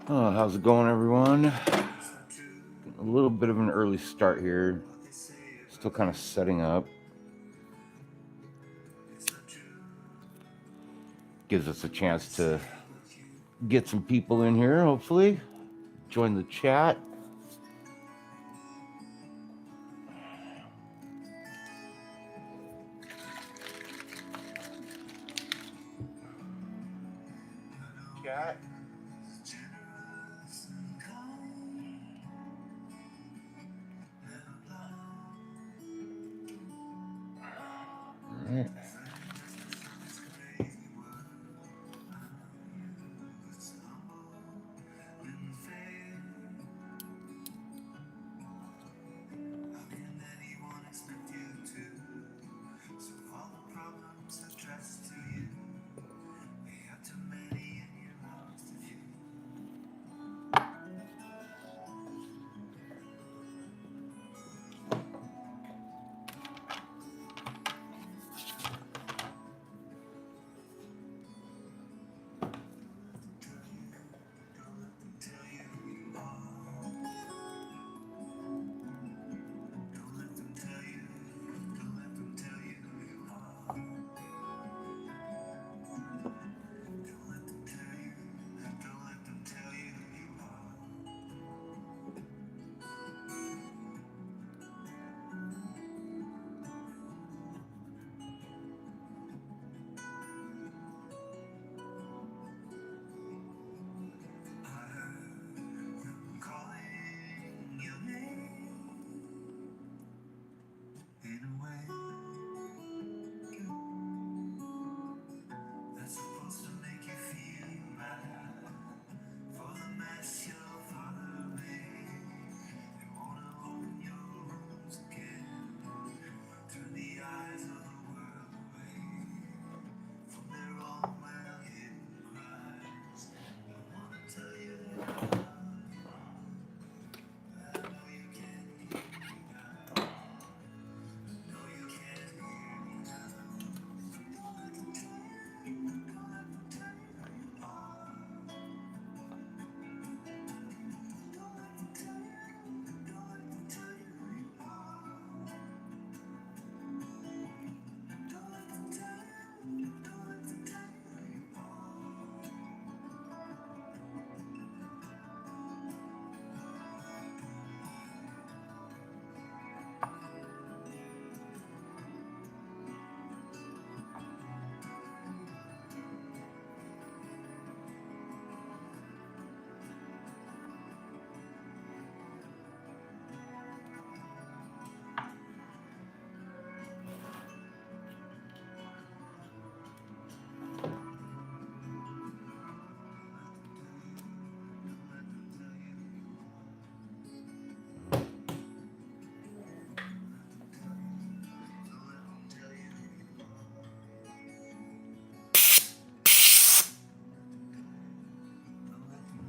Oh, how's it going, everyone? A little bit of an early start here. Still kind of setting up. Gives us a chance to get some people in here, hopefully. Join the chat. Chat. All right.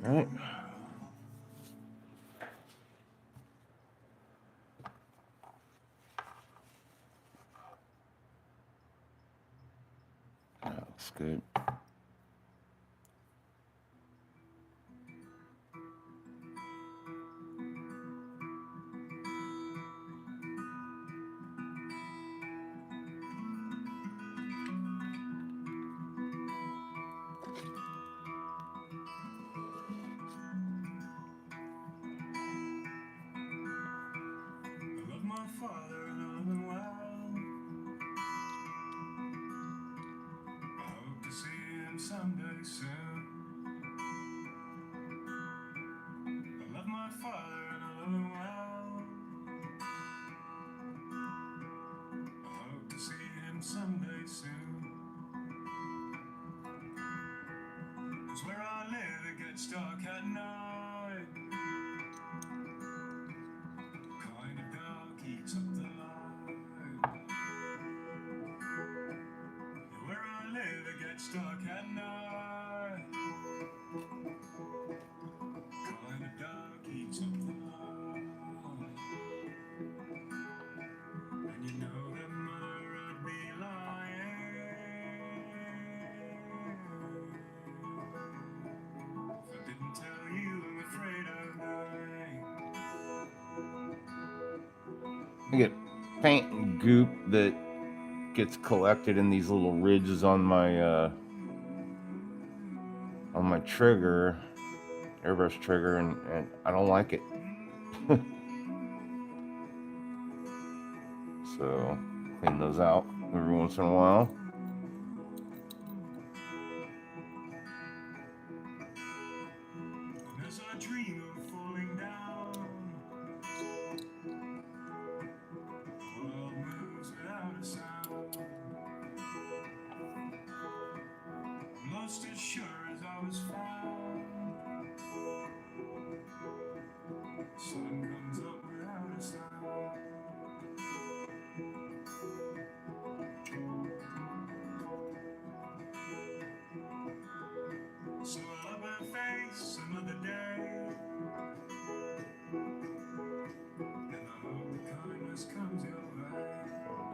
All right. That looks good. I get paint and goop that gets collected in these little ridges on my trigger, airbrush trigger, and I don't like it. So clean those out every once in a while.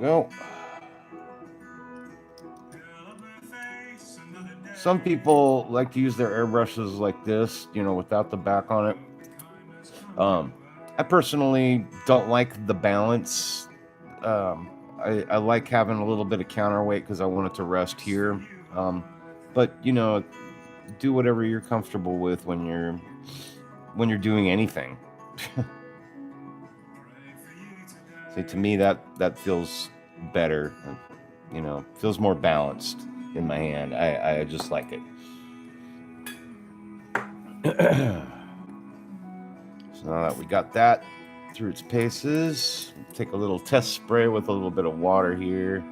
Go. Some people like to use their airbrushes like this, without the back on it. I personally don't like the balance. I like having a little bit of counterweight because I want it to rest here. But do whatever you're comfortable with when you're doing anything. See, to me that feels better. Feels more balanced in my hand. I just like it. So now that we got that through its paces, take a little test spray with a little bit of water here.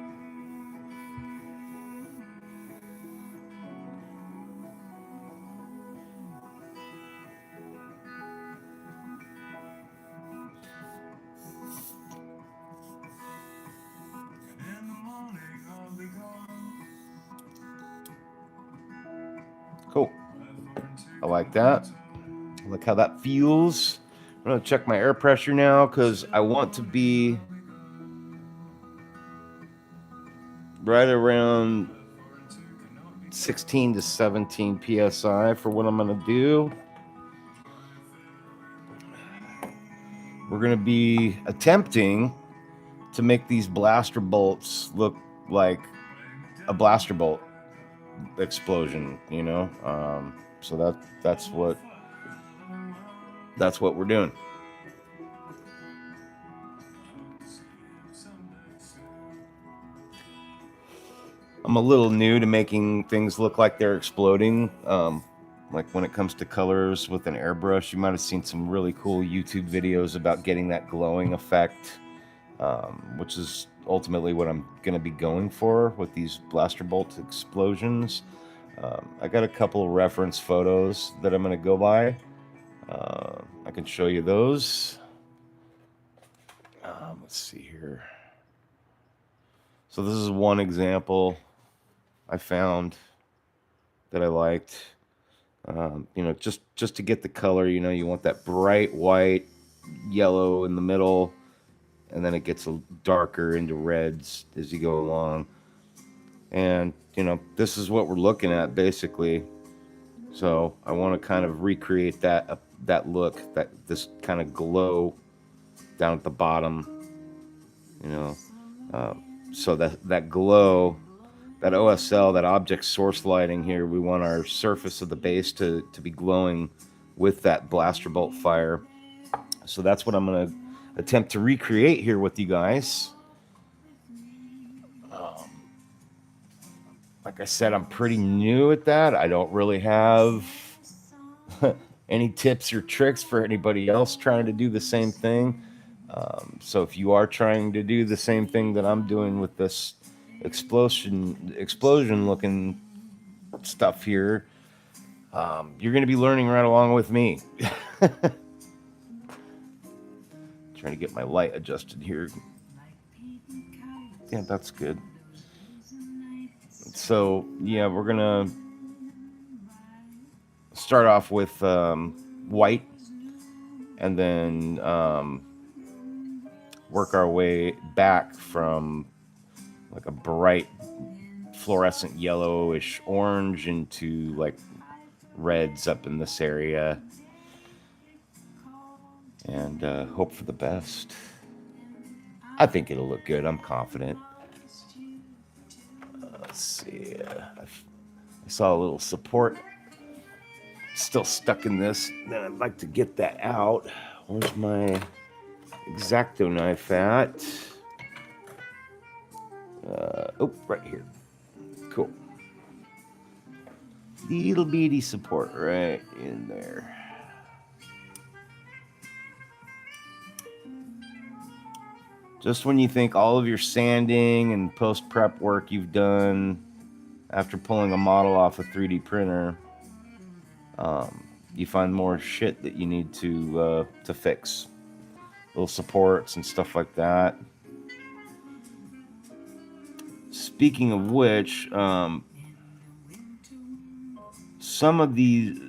Cool. I like that. Look how that feels. I'm going to check my air pressure now because I want to be right around 16 to 17 psi for what I'm going to do. We're going to be attempting to make these blaster bolts look like a blaster bolt explosion, so that's what we're doing. I'm a little new to making things look like they're exploding. Like when it comes to colors with an airbrush, you might have seen some really cool YouTube videos about getting that glowing effect, which is ultimately what I'm going to be going for with these blaster bolt explosions. I got a couple of reference photos that I'm going to go by. I can show you those. Let's see here. So this is one example I found that I liked. Just to get the color, you want that bright white, yellow in the middle, and then it gets darker into reds as you go along. And, this is what we're looking at basically. So I want to kind of recreate that look, this kind of glow down at the bottom, so that glow, that OSL, that object source lighting here, we want our surface of the base to be glowing with that blaster bolt fire. So that's what I'm going to attempt to recreate here with you guys. Like I said, I'm pretty new at that. I don't really have any tips or tricks for anybody else trying to do the same thing. So if you are trying to do the same thing that I'm doing with this explosion looking stuff here, you're going to be learning right along with me. Trying to get my light adjusted here. Yeah, that's good. So yeah, we're gonna start off with white, and then work our way back from like a bright fluorescent yellowish orange into like reds up in this area, and hope for the best. I think it'll look good. I'm confident. Let's see. I saw a little support still stuck in this. Then I'd like to get that out. Where's my X-Acto knife at? Oh, right here. Cool. Little bitty support right in there. Just when you think all of your sanding and post-prep work you've done after pulling a model off a 3D printer, you find more shit that you need to fix. Little supports and stuff like that. Speaking of which, some of these,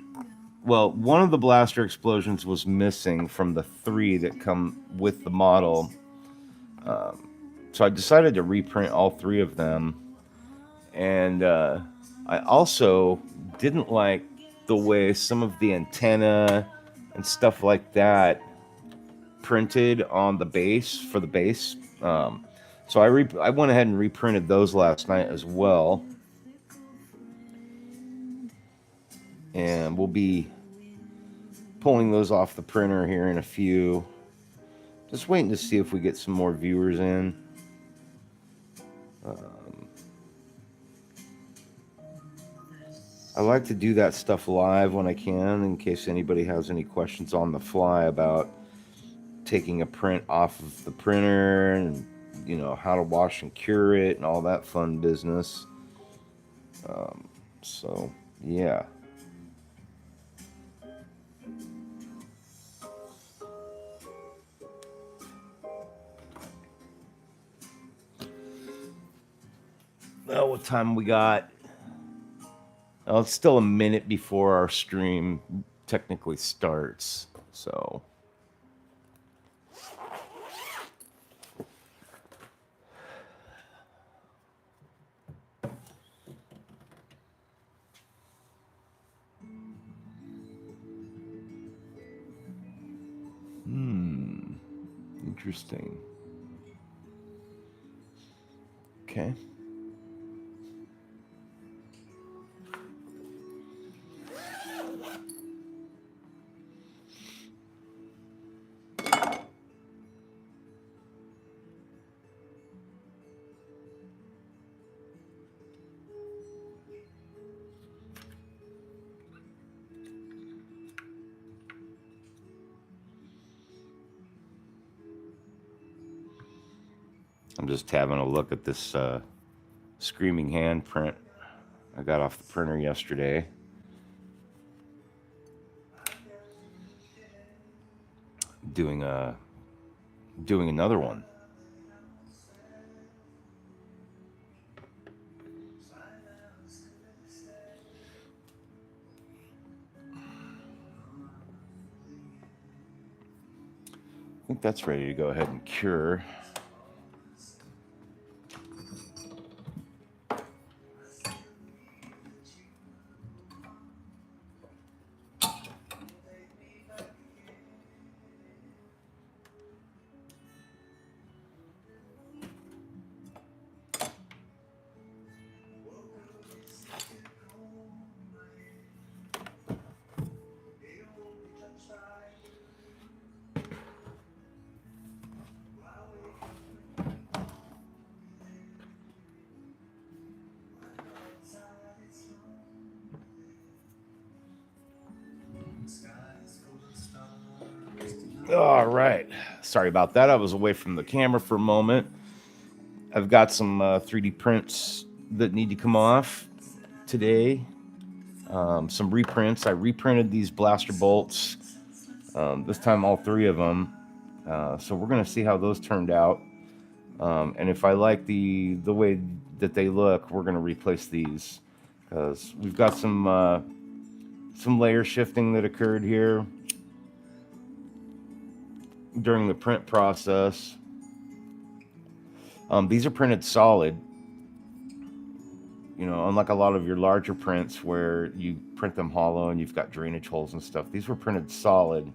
well, one of the blaster explosions was missing from the 3 that come with the model. So I decided to reprint all 3 of them. And I also didn't like the way some of the antenna and stuff like that printed on the base for the base. So I went ahead and reprinted those last night as well. And we'll be pulling those off the printer here in a few. Just waiting to see if we get some more viewers in. I like to do that stuff live when I can, in case anybody has any questions on the fly about taking a print off of the printer and, you know, how to wash and cure it and all that fun business. So, yeah. Well, what time we got? Well, it's still a minute before our stream technically starts, so. Interesting. Okay. I'm just having a look at this Screaming Hand print I got off the printer yesterday. Doing another one. I think that's ready to go ahead and cure. All right. Sorry about that. I was away from the camera for a moment. I've got some 3D prints that need to come off today. Some reprints. I reprinted these blaster bolts. This time all 3 of them. So we're going to see how those turned out. And if I like the way that they look, we're going to replace these. Because we've got some layer shifting that occurred here during the print process. These are printed solid. You know, unlike a lot of your larger prints where you print them hollow and you've got drainage holes and stuff. These were printed solid.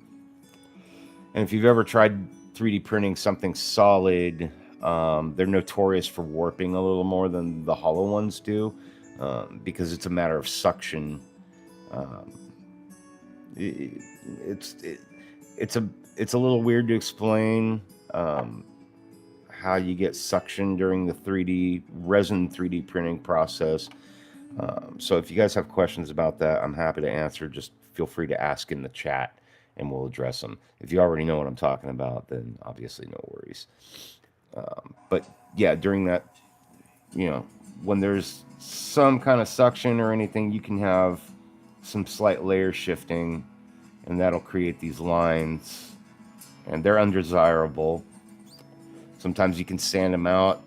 And if you've ever tried 3D printing something solid They're notorious for warping a little more than the hollow ones do, because it's a matter of suction. Um, it, it's it, it's a it's a little weird to explain how you get suction during the 3D resin 3D printing process. So if you guys have questions about that, I'm happy to answer. Just feel free to ask in the chat, and we'll address them. If you already know what I'm talking about, then obviously no worries. But yeah, during that, when there's some kind of suction or anything, you can have some slight layer shifting, and that'll create these lines, and they're undesirable. Sometimes you can sand them out.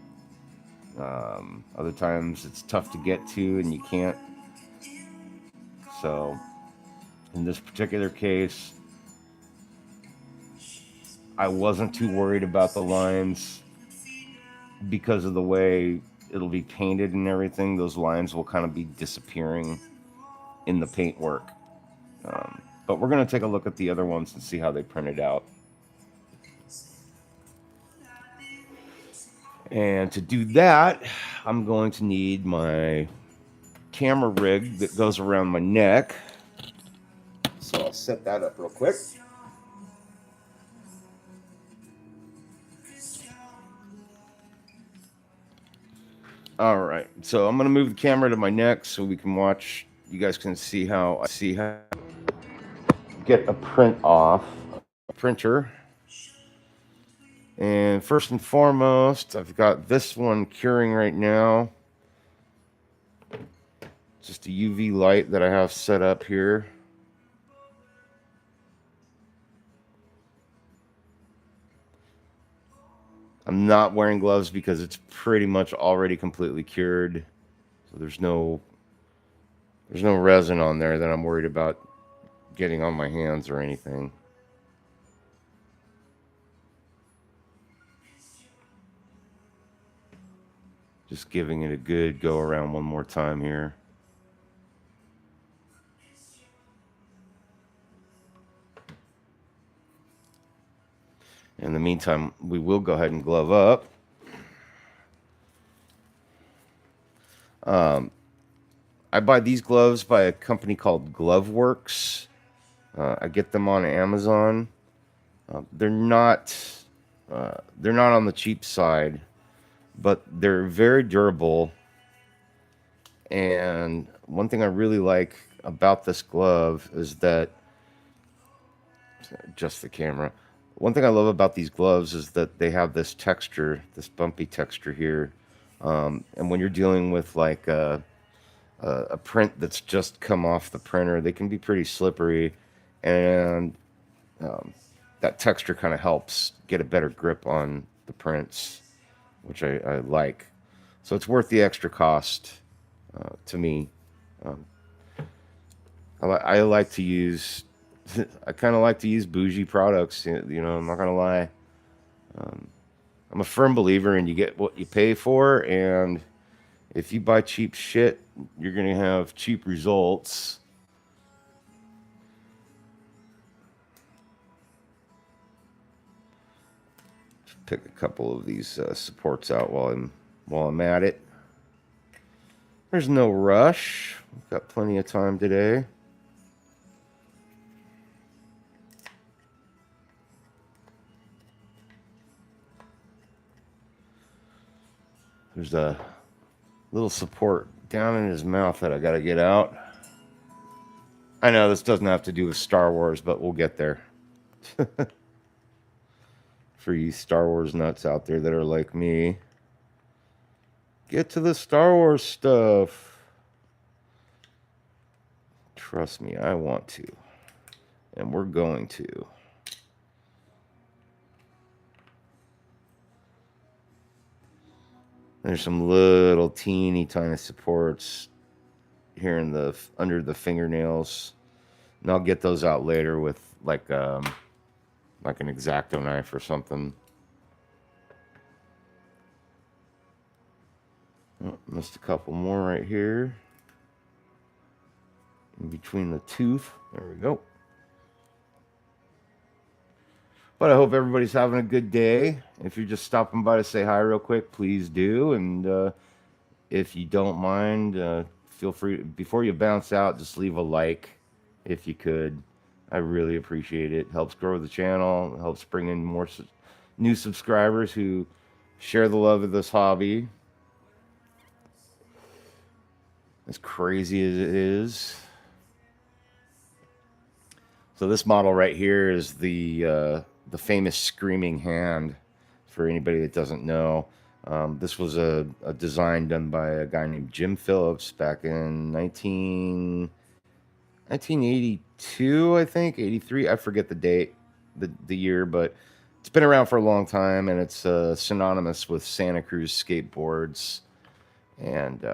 Other times it's tough to get to, and you can't. So in this particular case, I wasn't too worried about the lines because of the way it'll be painted and everything. Those lines will kind of be disappearing in the paint work. But we're going to take a look at the other ones and see how they printed out. And to do that, I'm going to need my camera rig that goes around my neck. So I'll set that up real quick. All right, so I'm going to move the camera to my neck so we can watch. You guys can see how I get a print off a printer. And first and foremost, I've got this one curing right now. Just a UV light that I have set up here. I'm not wearing gloves because it's pretty much already completely cured. So there's no resin on there that I'm worried about getting on my hands or anything. Just giving it a good go around one more time here. In the meantime, we will go ahead and glove up. I buy these gloves by a company called GloveWorks. I get them on Amazon. They're not on the cheap side, but they're very durable. And one thing I really like about this glove is that, adjust the camera. One thing I love about these gloves is that they have this texture, this bumpy texture here. And when you're dealing with like a print that's just come off the printer, they can be pretty slippery, and that texture kind of helps get a better grip on the prints, which I like. So it's worth the extra cost to me. I like to use, I kind of like to use bougie products. I'm not gonna lie. I'm a firm believer in you get what you pay for, and if you buy cheap shit, you're gonna have cheap results. Pick a couple of these supports out while I'm at it. There's no rush. We've got plenty of time today. There's a little support down in his mouth that I got to get out. I know this doesn't have to do with Star Wars, but we'll get there. For you Star Wars nuts out there that are like me, get to the Star Wars stuff. Trust me, I want to. And we're going to. There's some little teeny tiny supports here in the under the fingernails, and I'll get those out later with like an X-Acto knife or something. Oh, missed a couple more right here in between the tooth. There we go. But I hope everybody's having a good day. If you're just stopping by to say hi real quick, please do. And if you don't mind, feel free, before you bounce out, just leave a like if you could. I really appreciate it. Helps grow the channel, helps bring in more new subscribers who share the love of this hobby. As crazy as it is. So this model right here is the famous Screaming Hand. For anybody that doesn't know, this was a design done by a guy named Jim Phillips back in 1982, I think, 83. I forget the date, the year, but it's been around for a long time, and it's synonymous with Santa Cruz skateboards. And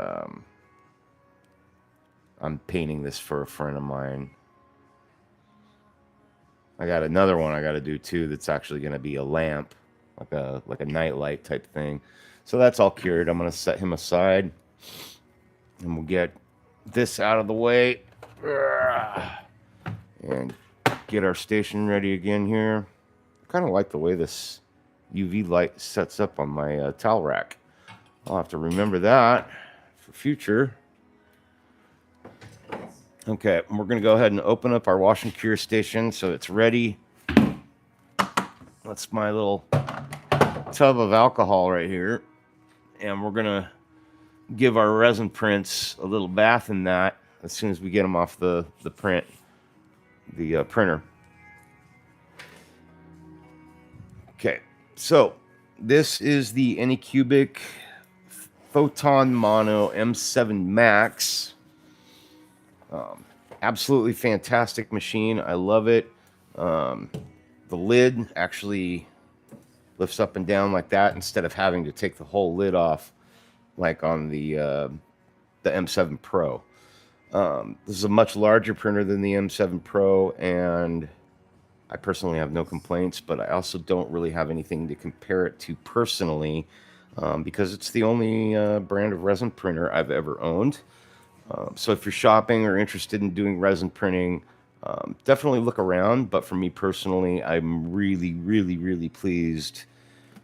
I'm painting this for a friend of mine. I got another one I got to do too. That's actually going to be a lamp, like a nightlight type thing. So that's all cured. I'm going to set him aside, and we'll get this out of the way, and get our station ready again here. I kind of like the way this UV light sets up on my towel rack. I'll have to remember that for future. Okay, we're going to go ahead and open up our wash and cure station so it's ready. That's my little tub of alcohol right here. And we're going to give our resin prints a little bath in that as soon as we get them off the printer. Okay, so this is the Anycubic Photon Mono M7 Max. Absolutely fantastic machine. I love it. The lid actually lifts up and down like that instead of having to take the whole lid off like on the M7 Pro. This is a much larger printer than the M7 Pro, and I personally have no complaints, but I also don't really have anything to compare it to personally, because it's the only brand of resin printer I've ever owned. So if you're shopping or interested in doing resin printing, definitely look around. But for me personally, I'm really, really, really pleased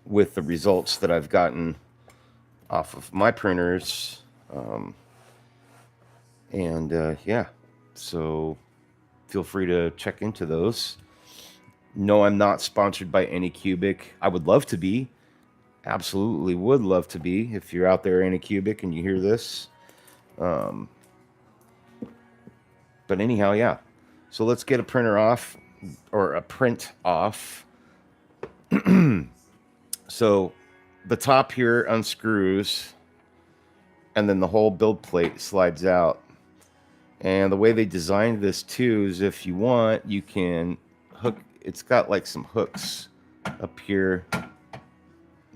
with the results that I've gotten off of my printers. Yeah, so feel free to check into those. No, I'm not sponsored by Anycubic. I would love to be. Absolutely would love to be. If you're out there, Anycubic, and you hear this. But anyhow, yeah. So let's get a printer off, or a print off. So the top here unscrews, and then the whole build plate slides out. And the way they designed this too is, if you want, you can hook. It's got like some hooks up here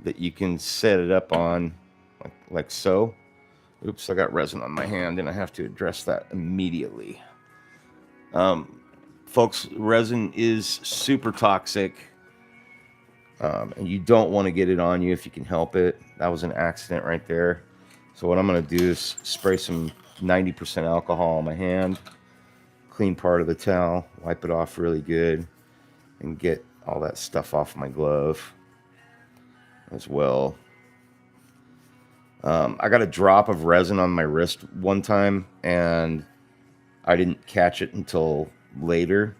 that you can set it up on, like so. Oops, I got resin on my hand, and I have to address that immediately. Folks, resin is super toxic, and you don't want to get it on you if you can help it. That was an accident right there. So what I'm going to do is spray some 90% alcohol on my hand, clean part of the towel, wipe it off really good, and get all that stuff off my glove as well. I got a drop of resin on my wrist one time, and I didn't catch it until later,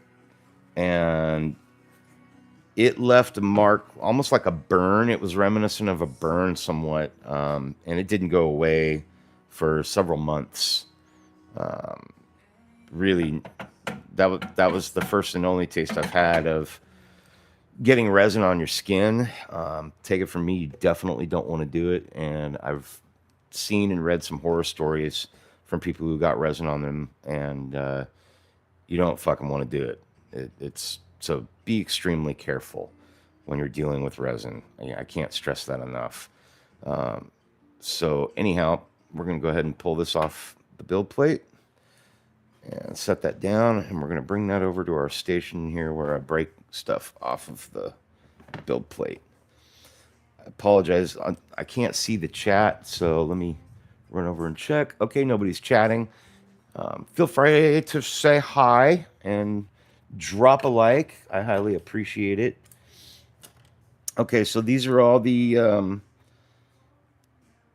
and it left a mark, almost like a burn. It was reminiscent of a burn somewhat, and it didn't go away for several months. Really, that was the first and only taste I've had of getting resin on your skin. Take it from me, you definitely don't want to do it. And I've seen and read some horror stories from people who got resin on them, and you don't fucking want to do it. So be extremely careful when you're dealing with resin. I can't stress that enough. So anyhow, we're going to go ahead and pull this off the build plate and set that down, and we're going to bring that over to our station here where I break stuff off of the build plate. I apologize, I can't see the chat, so let me run over and check. Okay, nobody's chatting. Feel free to say hi and drop a like. I highly appreciate it. Okay, so these are all the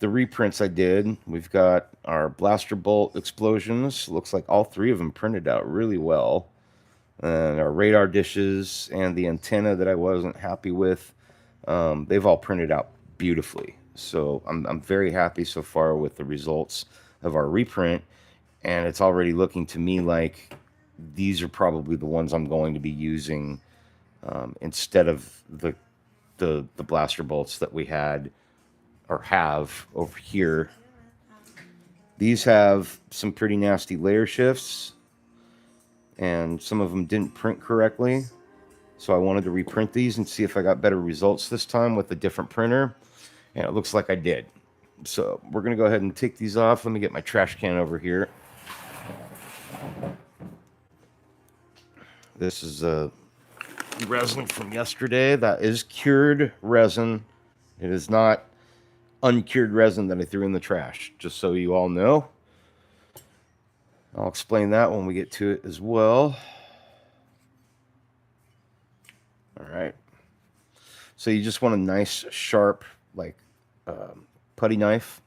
reprints I did. We've got our blaster bolt explosions. Looks like all three of them printed out really well. And our radar dishes and the antenna that I wasn't happy with, they've all printed out beautifully. So I'm very happy so far with the results of our reprint. And it's already looking to me like these are probably the ones I'm going to be using instead of the blaster bolts that we had or have over here. These have some pretty nasty layer shifts, and some of them didn't print correctly. So I wanted to reprint these and see if I got better results this time with a different printer. And it looks like I did. So we're going to go ahead and take these off. Let me get my trash can over here. This is a resin from yesterday. That is cured resin. It is not uncured resin that I threw in the trash, just so you all know. I'll explain that when we get to it as well. All right. So you just want a nice, sharp, like putty knife.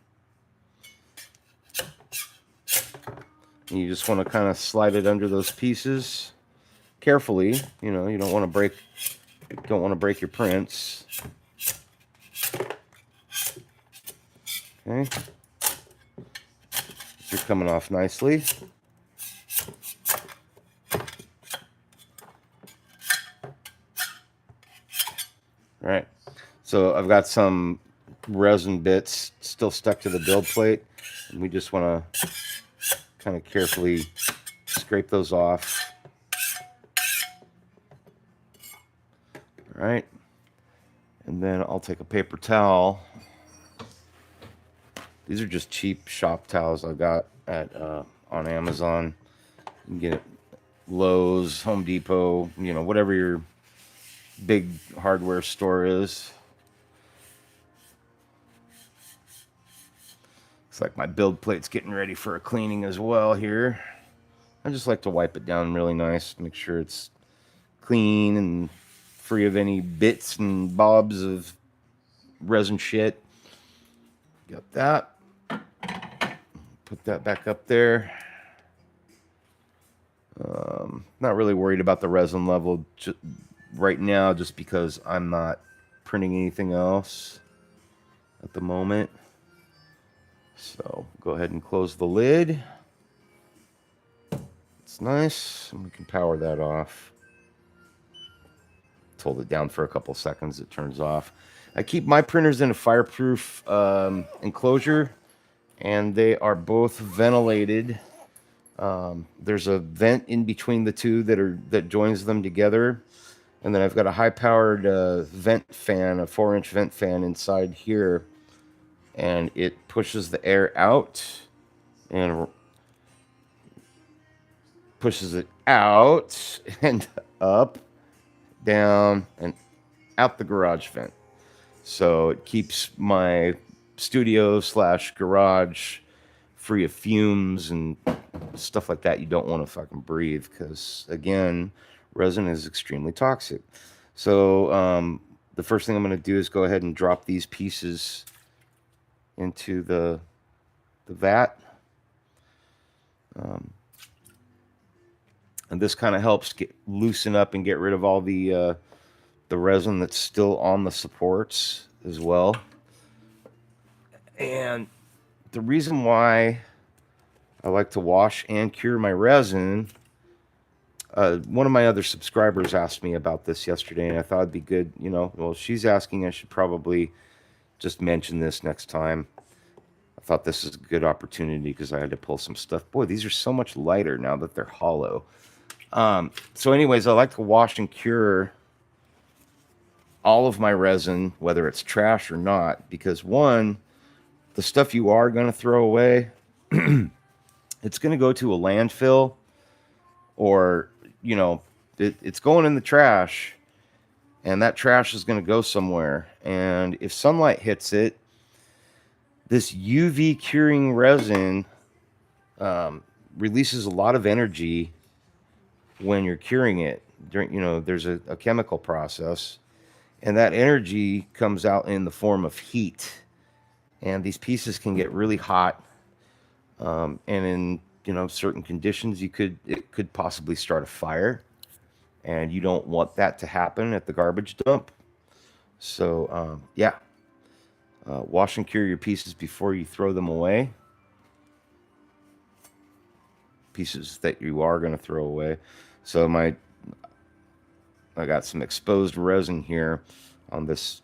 And you just want to kind of slide it under those pieces carefully. You know, you don't want to break your prints. Okay. You're coming off nicely. All right. So I've got some resin bits still stuck to the build plate, and we just want to kind of carefully scrape those off. All right. And then I'll take a paper towel. These are just cheap shop towels I got at on Amazon. You can get it Lowe's, Home Depot, you know, whatever your big hardware store is. Looks like my build plate's getting ready for a cleaning as well here. I just like to wipe it down really nice, make sure it's clean and free of any bits and bobs of resin shit. Got that. Put that back up there. Not really worried about the resin level right now, just because I'm not printing anything else at the moment. So go ahead and close the lid. It's nice, and we can power that off. Hold it down for a couple seconds, it turns off. I keep my printers in a fireproof enclosure, and they are both ventilated. There's a vent in between the two that joins them together, and then I've got a high-powered vent fan, a 4-inch vent fan inside here, and it pushes the air out and pushes it out and up, down, and out the garage vent. So it keeps my studio / garage free of fumes and stuff like that you don't want to fucking breathe, because again, resin is extremely toxic. So the first thing I'm going to do is go ahead and drop these pieces into the vat. And this kind of helps loosen up and get rid of all the resin that's still on the supports as well. And the reason why I like to wash and cure my resin, one of my other subscribers asked me about this yesterday, and I thought it'd be good, you know, well, she's asking, I should probably just mention this next time. I thought this is a good opportunity because I had to pull some stuff. Boy, these are so much lighter now that they're hollow. So anyways, I like to wash and cure all of my resin, whether it's trash or not, because one, the stuff you are going to throw away, it's going to go to a landfill, or, you know, it's going in the trash, and that trash is going to go somewhere. And if sunlight hits it, this UV curing resin releases a lot of energy when you're curing it. During, you know, there's a chemical process, And that energy comes out in the form of heat. And these pieces can get really hot. And in certain conditions, it could possibly start a fire. And you don't want that to happen at the garbage dump. So yeah, wash and cure your pieces before you throw them away. Pieces that you are going to throw away. So I got some exposed resin here on this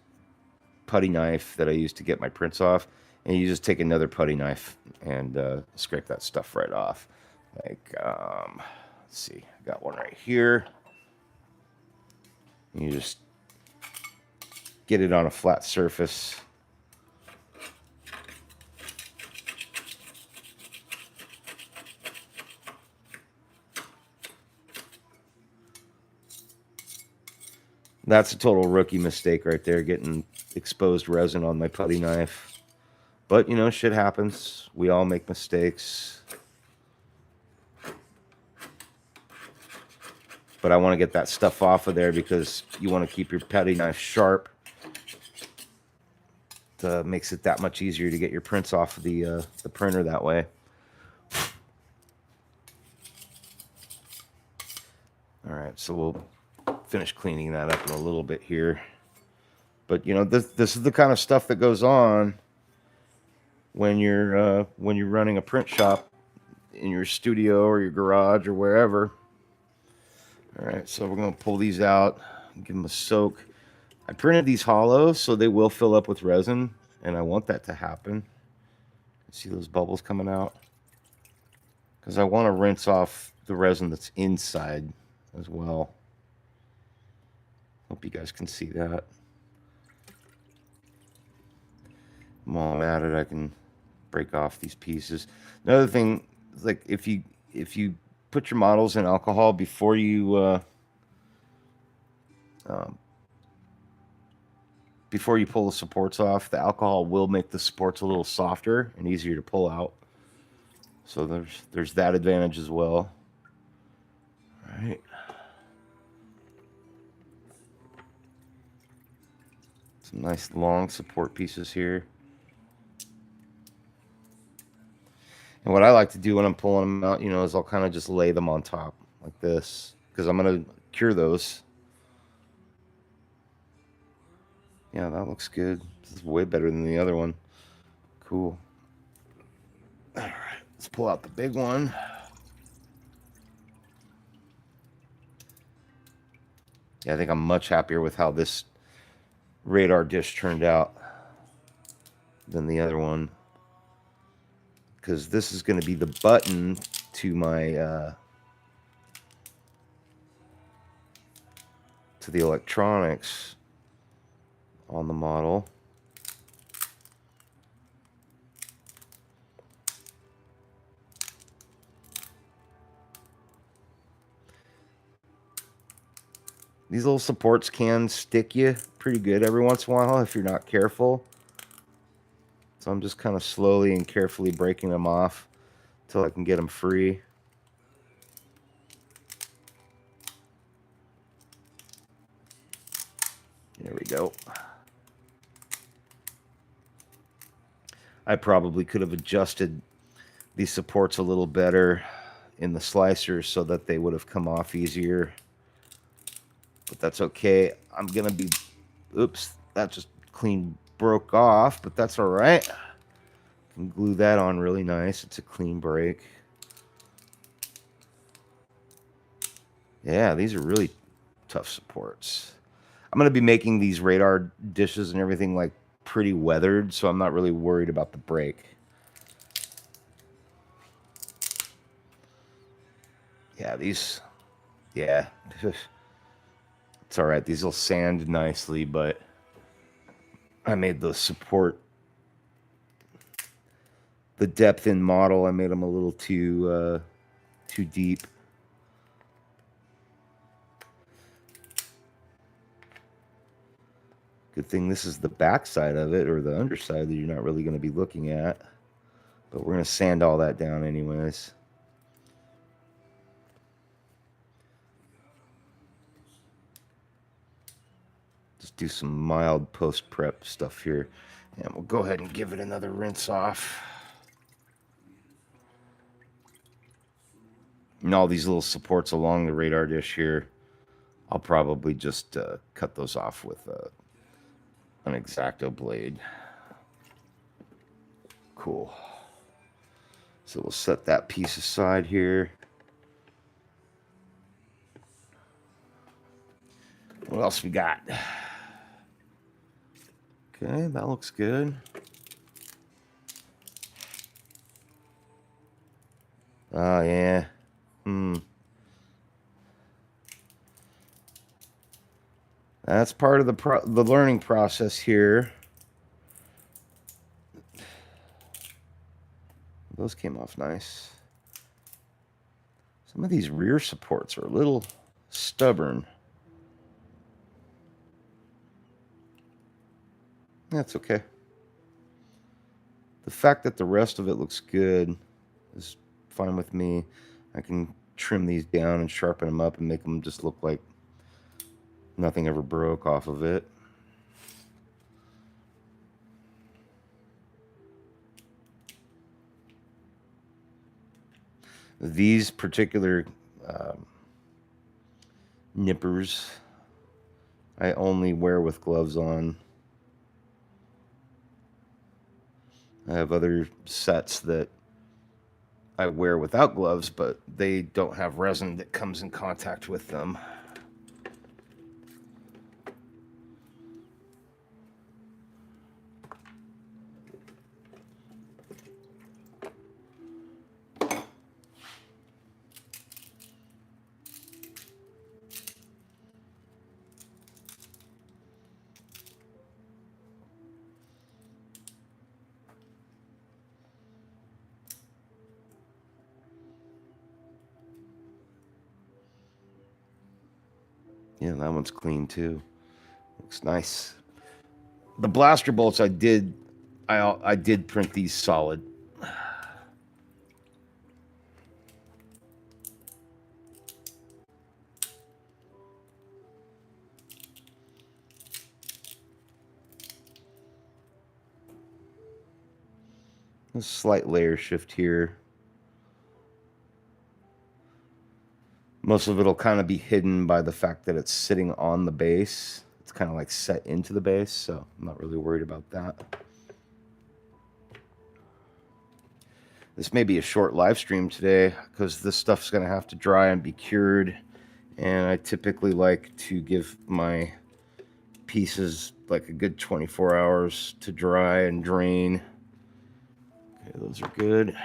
putty knife that I used to get my prints off, and you just take another putty knife and scrape that stuff right off. Like, let's see, I got one right here. You just get it on a flat surface. That's a total rookie mistake right there, getting exposed resin on my putty knife. But, shit happens. We all make mistakes. But I want to get that stuff off of there because you want to keep your putty knife sharp. It makes it that much easier to get your prints off of the printer that way. All right, so we'll finish cleaning that up in a little bit here. But this is the kind of stuff that goes on when you're running a print shop in your studio or your garage or wherever. All right, so we're gonna pull these out and give them a soak. I printed these hollow, so they will fill up with resin, and I want that to happen. See those bubbles coming out? Because I want to rinse off the resin that's inside as well. Hope you guys can see that. While I'm at it, I can break off these pieces. Another thing, like if you put your models in alcohol before you pull the supports off, the alcohol will make the supports a little softer and easier to pull out. So there's that advantage as well. All right. Some nice long support pieces here. And what I like to do when I'm pulling them out, is I'll kind of just lay them on top like this, because I'm going to cure those. Yeah, that looks good. This is way better than the other one. Cool. All right, let's pull out the big one. Yeah, I think I'm much happier with how this radar dish turned out than the other one, because this is going to be the button to my to the electronics on the model. These little supports can stick you pretty good every once in a while if you're not careful. So I'm just kind of slowly and carefully breaking them off until I can get them free. There we go. I probably could have adjusted these supports a little better in the slicer so that they would have come off easier. But that's okay. I'm going to be... Oops, that just clean broke off, but that's all right. Can glue that on really nice. It's a clean break. Yeah, these are really tough supports. I'm going to be making these radar dishes and everything like pretty weathered, so I'm not really worried about the break. Yeah, these... Yeah. It's all right. These will sand nicely, but I made the support, the depth in model, I made them a little too deep. Good thing this is the back side of it, or the underside, that you're not really going to be looking at. But we're going to sand all that down anyways. Just do some mild post-prep stuff here. And we'll go ahead and give it another rinse off. And all these little supports along the radar dish here, I'll probably just cut those off with an X-Acto blade. Cool. So we'll set that piece aside here. What else we got? Okay, that looks good. Oh, yeah. That's part of the learning process here. Those came off nice. Some of these rear supports are a little stubborn. That's okay. The fact that the rest of it looks good is fine with me. I can trim these down and sharpen them up and make them just look like nothing ever broke off of it. These particular nippers I only wear with gloves on. I have other sets that I wear without gloves, but they don't have resin that comes in contact with them. Yeah, that one's clean too. Looks nice. The blaster bolts I did print these solid. A slight layer shift here. Most of it will kind of be hidden by the fact that it's sitting on the base. It's kind of like set into the base, so I'm not really worried about that. This may be a short live stream today because this stuff's going to have to dry and be cured. And I typically like to give my pieces like a good 24 hours to dry and drain. Okay, those are good.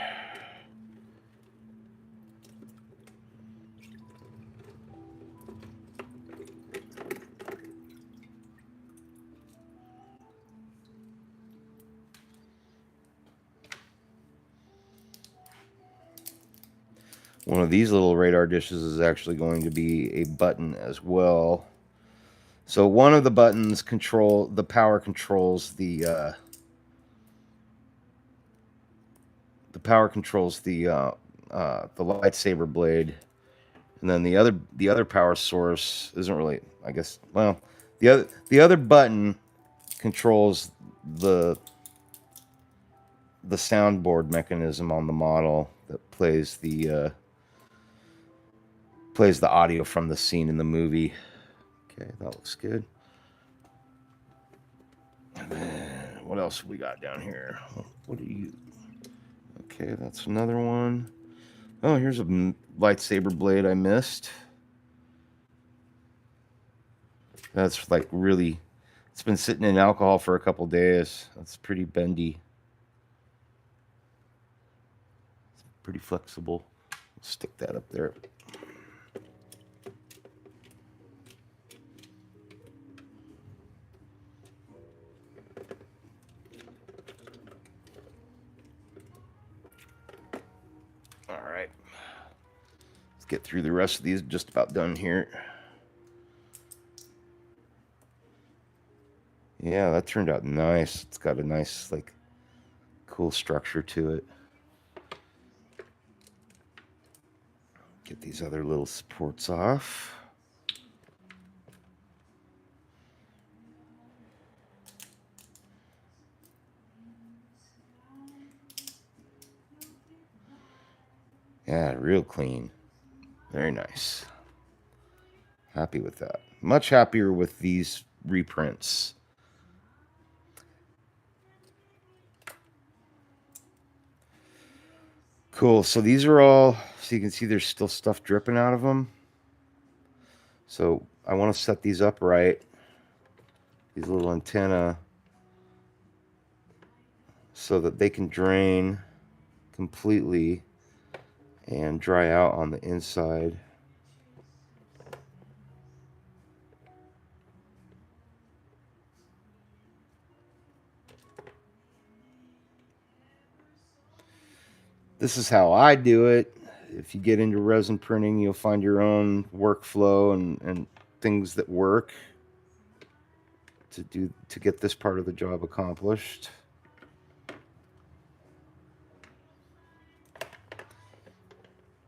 One of these little radar dishes is actually going to be a button as well. So one of the buttons power controls the lightsaber blade, and then the other power source isn't really, I guess. Well, the other button controls the soundboard mechanism on the model that plays the audio from the scene in the movie. Okay, that looks good. And then what else we got down here? What are you? Okay, that's another one. Oh, here's a lightsaber blade I missed. That's like really, it's been sitting in alcohol for a couple days. That's pretty bendy. It's pretty flexible. Stick that up there. All right. Let's get through the rest of these. Just about done here. Yeah, that turned out nice. It's got a nice, like, cool structure to it. Get these other little supports off. Yeah, real clean. Very nice. Happy with that. Much happier with these reprints. Cool. So these are all, so you can see there's still stuff dripping out of them. So I want to set these up right. These little antenna, so that they can drain completely and dry out on the inside. This is how I do it. If you get into resin printing, you'll find your own workflow and things that work to get this part of the job accomplished.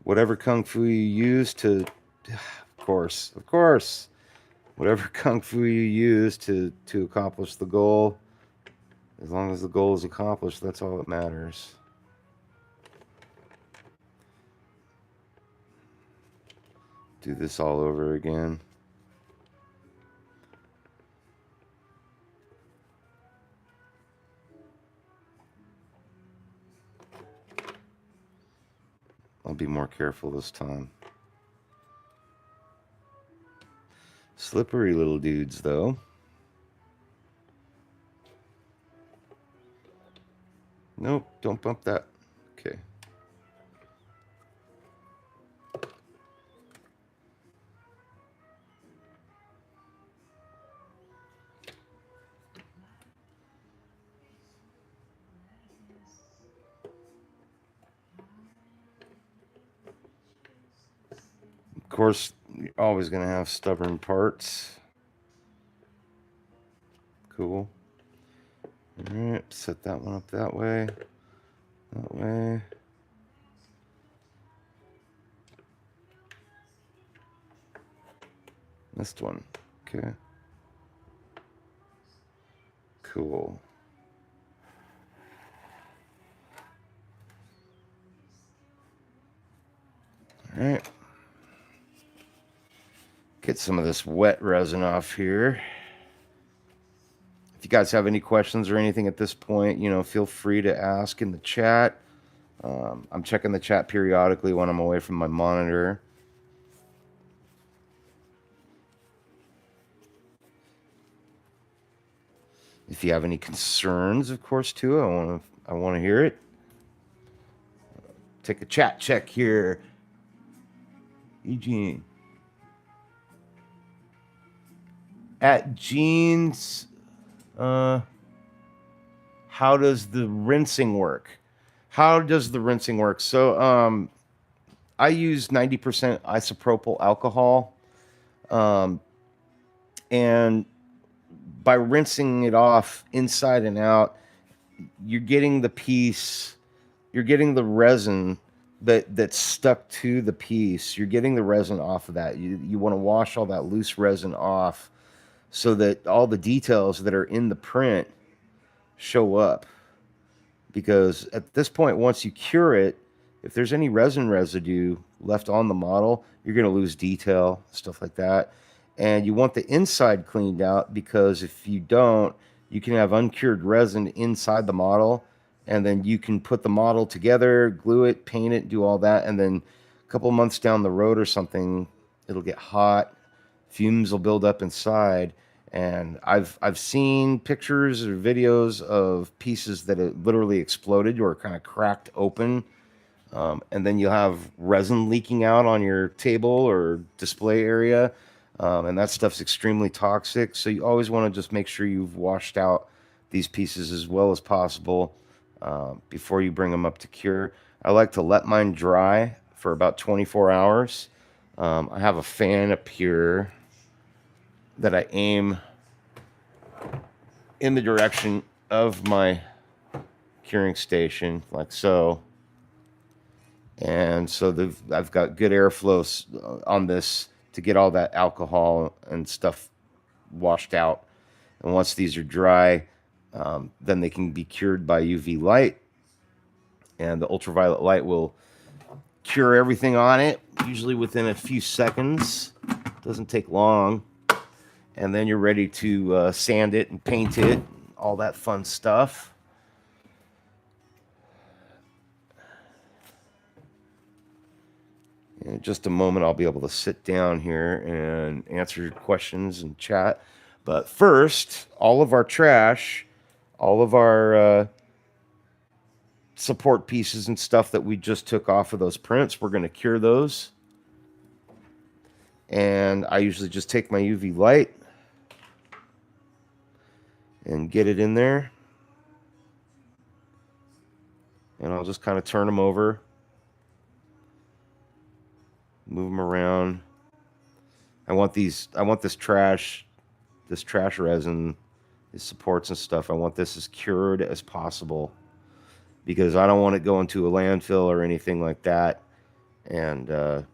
Whatever kung fu you use to, of course, whatever kung fu you use to accomplish the goal, as long as the goal is accomplished, that's all that matters. Do this all over again. I'll be more careful this time. Slippery little dudes, though. Nope, don't bump that. Okay. Of course, you're always going to have stubborn parts. Cool. All right, set that one up that way. That way. This one. Okay. Cool. All right. Get some of this wet resin off here. If you guys have any questions or anything at this point, feel free to ask in the chat. I'm checking the chat periodically when I'm away from my monitor. If you have any concerns, of course, too, I want to hear it. Take a chat check here. Eugene. At Gene's, how does the rinsing work? So, I use 90% isopropyl alcohol, and by rinsing it off inside and out, you're getting the resin that's stuck to the piece. You're getting the resin off of that. You want to wash all that loose resin off, so that all the details that are in the print show up. Because at this point, once you cure it, if there's any resin residue left on the model, you're going to lose detail, stuff like that. And you want the inside cleaned out, because if you don't, you can have uncured resin inside the model, and then you can put the model together, glue it, paint it, do all that, and then a couple months down the road or something, it'll get hot, fumes will build up inside. And I've seen pictures or videos of pieces that have literally exploded or kind of cracked open, and then you'll have resin leaking out on your table or display area, and that stuff's extremely toxic. So you always want to just make sure you've washed out these pieces as well as possible before you bring them up to cure. I like to let mine dry for about 24 hours. I have a fan up here that I aim in the direction of my curing station, like so. And so I've got good airflow on this to get all that alcohol and stuff washed out. And once these are dry, then they can be cured by UV light. And the ultraviolet light will cure everything on it, usually within a few seconds. Doesn't take long. And then you're ready to sand it and paint it, all that fun stuff. In just a moment, I'll be able to sit down here and answer your questions and chat. But first, all of our trash, all of our support pieces and stuff that we just took off of those prints, we're going to cure those. And I usually just take my UV light and get it in there. And I'll just kind of turn them over, move them around. I want this trash resin, these supports and stuff. I want this as cured as possible because I don't want it going to a landfill or anything like that and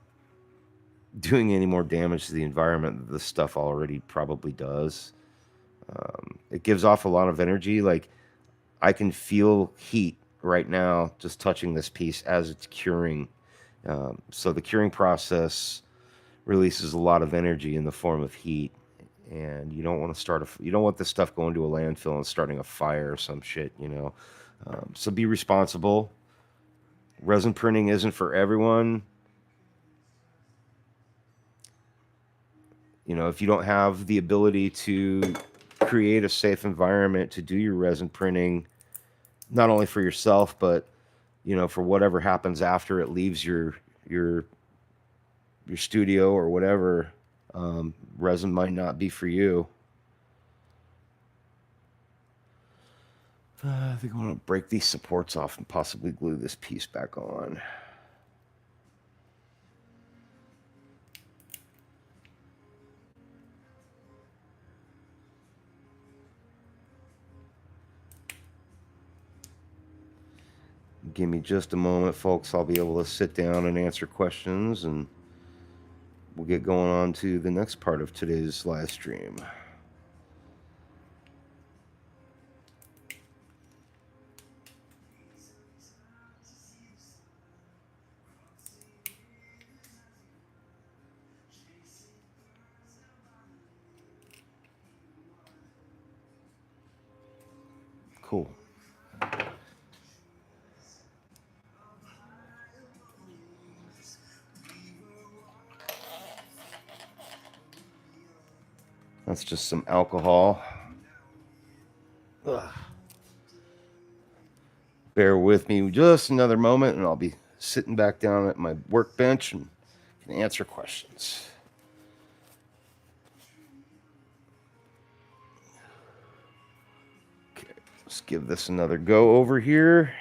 doing any more damage to the environment that this stuff already probably does. It gives off a lot of energy. Like, I can feel heat right now just touching this piece as it's curing. So the curing process releases a lot of energy in the form of heat, and you don't want to you don't want this stuff going to a landfill and starting a fire or some shit, you know. So be responsible. Resin printing isn't for everyone. You know, if you don't have the ability to create a safe environment to do your resin printing, not only for yourself, but, you know, for whatever happens after it leaves your studio or whatever, resin might not be for you. I think I want to break these supports off and possibly glue this piece back on. Give me just a moment, folks. I'll be able to sit down and answer questions, and we'll get going on to the next part of today's live stream. Cool. That's just some alcohol. Ugh. Bear with me just another moment, and I'll be sitting back down at my workbench and can answer questions. Okay, let's give this another go over here.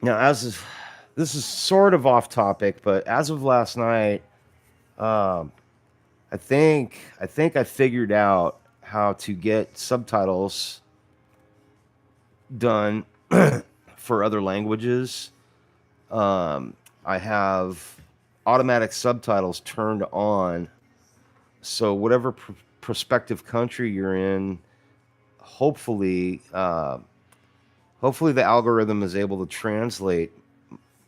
Now, this is sort of off topic, but as of last night, I think I figured out how to get subtitles done for other languages. I have automatic subtitles turned on, so whatever prospective country you're in, hopefully the algorithm is able to translate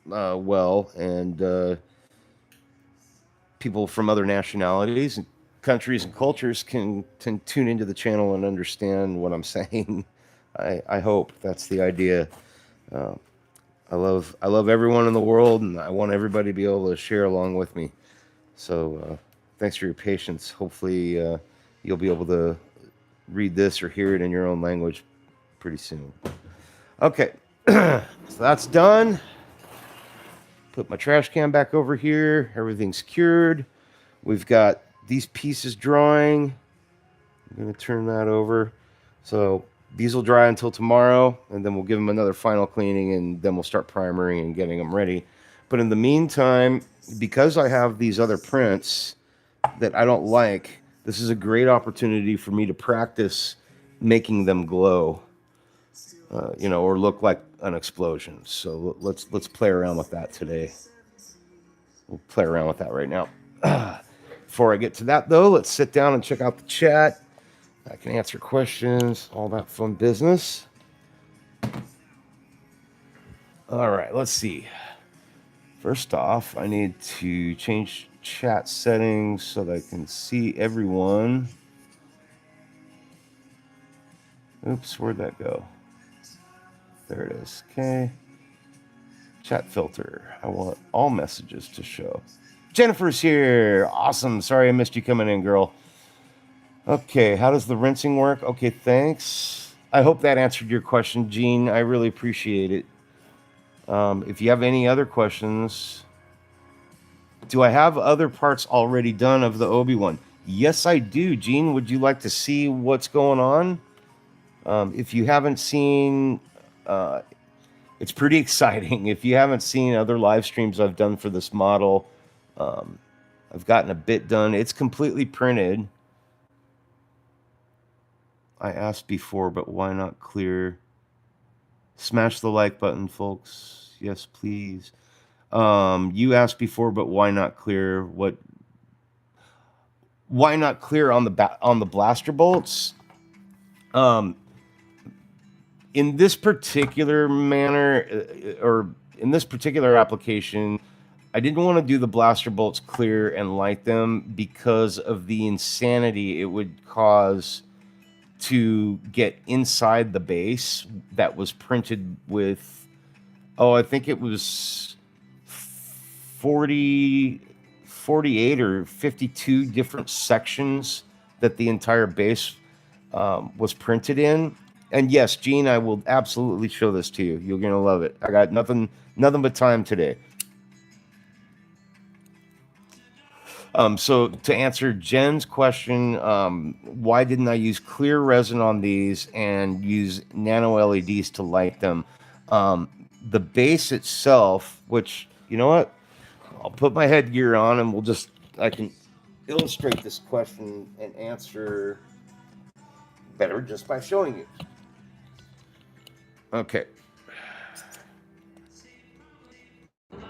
well, and people from other nationalities and countries and cultures can tune into the channel and understand what I'm saying. I hope that's the idea. I love everyone in the world, and I want everybody to be able to share along with me. So thanks for your patience. Hopefully you'll be able to read this or hear it in your own language pretty soon. Okay, so that's done. Put my trash can back over here. Everything's cured. We've got these pieces drying. I'm going to turn that over. So these will dry until tomorrow, and then we'll give them another final cleaning, and then we'll start primering and getting them ready. But in the meantime, because I have these other prints that I don't like, this is a great opportunity for me to practice making them glow, you know, or look like an explosion. So let's play around with that today. We'll play around with that right now. Before I get to that, though, let's sit down and check out the chat. I can answer questions, all that fun business. All right, let's see. First off, I need to change chat settings so that I can see everyone. Oops, where'd that go? There it is. Okay. Chat filter. I want all messages to show. Jennifer's here. Awesome. Sorry I missed you coming in, girl. Okay, how does the rinsing work? Okay, thanks. I hope that answered your question, Gene. I really appreciate it. If you have any other questions, do I have other parts already done of the Obi Wan? Yes, I do. Gene, would you like to see what's going on? If you haven't seen, it's pretty exciting. If you haven't seen other live streams I've done for this model, I've gotten a bit done. It's completely printed. I asked before, but why not clear? Smash the like button, folks. Yes, please. You asked before, but why not clear? Why not clear on the blaster bolts? In this particular manner, or in this particular application, I didn't want to do the blaster bolts clear and light them because of the insanity it would cause to get inside the base that was printed with, I think it was 48 or 52 different sections that the entire base was printed in. And yes, Gene, I will absolutely show this to you. You're going to love it. I got nothing but time today. So to answer Jen's question, why didn't I use clear resin on these and use nano LEDs to light them? The base itself, which, you know what? I'll put my headgear on and I can illustrate this question and answer better just by showing you. Okay.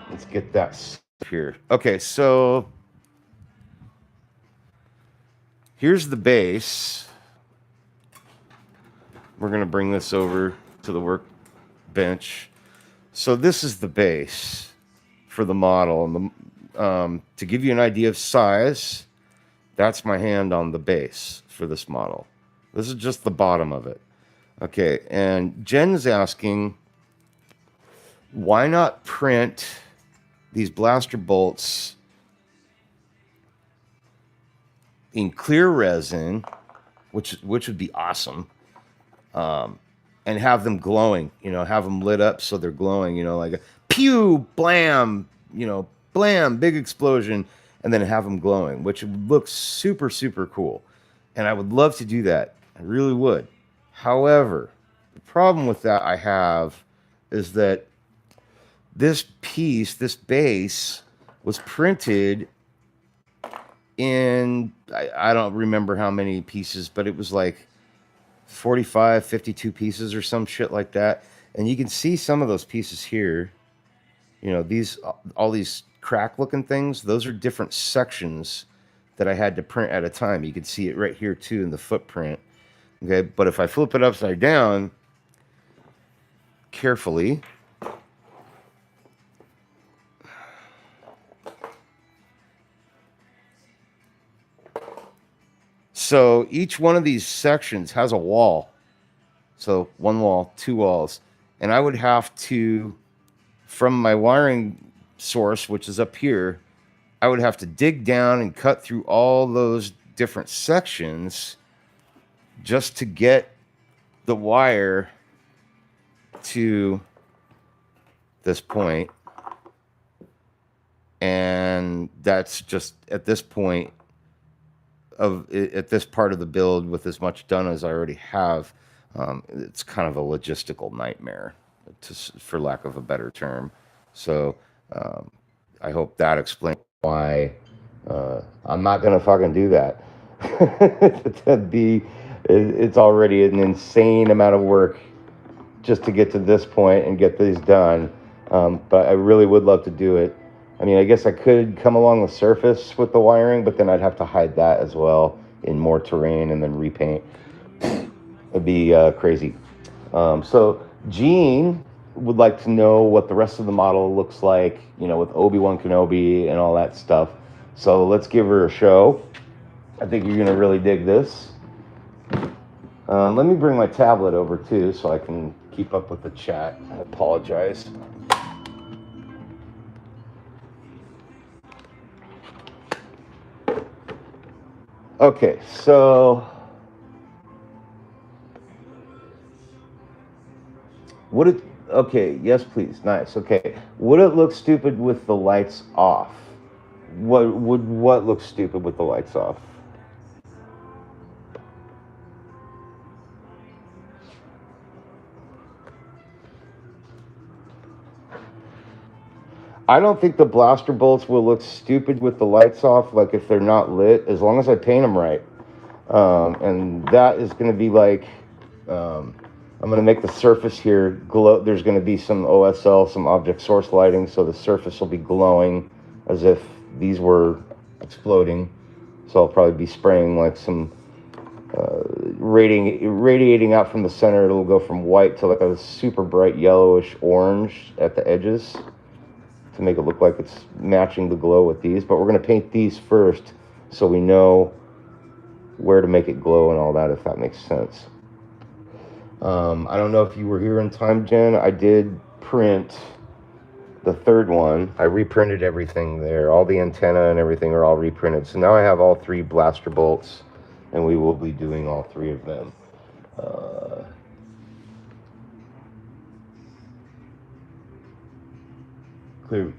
Let's get that here. Okay, so here's the base. We're going to bring this over to the workbench. So this is the base for the model. And to give you an idea of size, that's my hand on the base for this model. This is just the bottom of it. Okay, and Jen's asking, why not print these blaster bolts in clear resin, which would be awesome, and have them glowing, have them lit up so they're glowing, like a pew, blam, blam, big explosion, and then have them glowing, which would look super, super cool. And I would love to do that. I really would. However, the problem with that I have is that this base, was printed in, I don't remember how many pieces, but it was like 45, 52 pieces or some shit like that. And you can see some of those pieces here. All these crack looking things, those are different sections that I had to print at a time. You can see it right here too in the footprint. Okay, but if I flip it upside down carefully, so each one of these sections has a wall. So one wall, two walls. And I would have to, from my wiring source, which is up here, I would have to dig down and cut through all those different sections just to get the wire to this point. And that's just at this point at this part of the build, with as much done as I already have, it's kind of a logistical nightmare, for lack of a better term. So I hope that explains why I'm not gonna fucking do that. It's already an insane amount of work just to get to this point and get these done. But I really would love to do it. I mean, I guess I could come along the surface with the wiring, but then I'd have to hide that as well in more terrain and then repaint. It'd be crazy. So Gene, would like to know what the rest of the model looks like, you know, with Obi Wan Kenobi and all that stuff. So let's give her a show. I think you're gonna really dig this. Let me bring my tablet over too, so I can keep up with the chat. I apologize. Okay, so would it? Okay, yes, please. Nice. Okay, would it look stupid with the lights off? What look stupid with the lights off? I don't think the blaster bolts will look stupid with the lights off, like if they're not lit, as long as I paint them right. And that is going to be like, I'm going to make the surface here glow. There's going to be some OSL, some object source lighting, so the surface will be glowing as if these were exploding. So I'll probably be spraying like some radiating out from the center. It'll go from white to like a super bright yellowish orange at the edges to make it look like it's matching the glow with these. But we're going to paint these first so we know where to make it glow and all that, if that makes sense. I don't know if you were here in time, Jen. I did print the third one. I reprinted everything there. All the antenna and everything are all reprinted. So now I have all 3 blaster bolts, and we will be doing all 3 of them. Clear.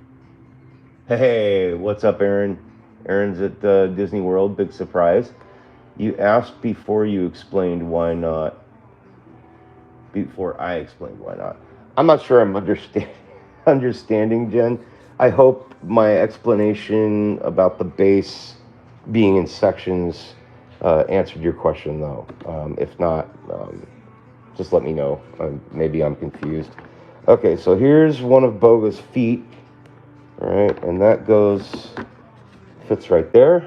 Hey, what's up, Aaron? Aaron's at Disney World. Big surprise. You asked before you explained why not. Before I explained why not. I'm not sure I'm understanding, Jen. I hope my explanation about the base being in sections answered your question, though. If not, just let me know. Maybe I'm confused. Okay, so here's one of Boga's feet. All right, and that fits right there.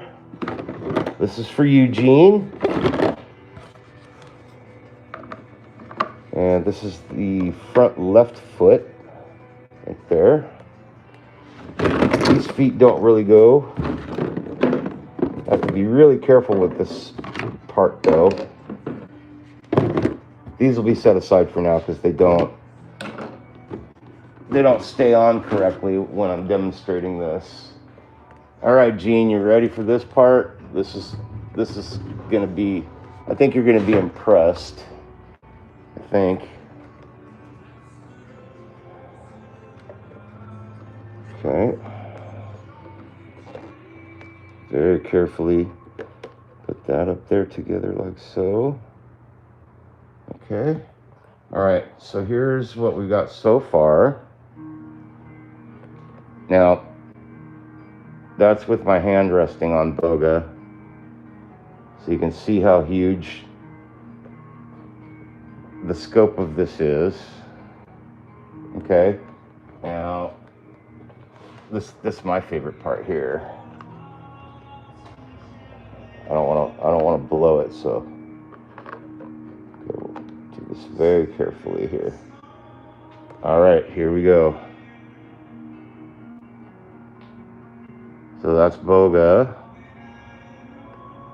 This is for Eugene. And this is the front left foot, right there. These feet don't really go. I have to be really careful with this part, though. These will be set aside for now because they don't stay on correctly when I'm demonstrating this. All right, Gene, you ready for this part? This is gonna be. I think you're gonna be impressed. I think. Okay. Very carefully put that up there together like so. Okay. All right. So here's what we got so far. Now, that's with my hand resting on Boga. So you can see how huge the scope of this is. Okay. Now, this is my favorite part here. I don't want to blow it, so we'll do this very carefully here. All right, here we go. So that's Boga.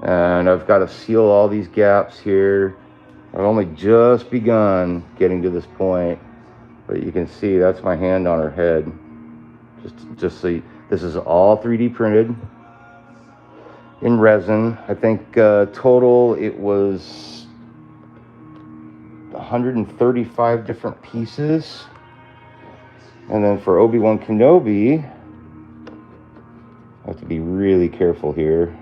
And I've got to seal all these gaps here. I've only just begun getting to this point, but you can see that's my hand on her head. Just see, this is all 3D printed in resin. I think total it was 135 different pieces. And then for Obi Wan Kenobi, I have to be really careful here.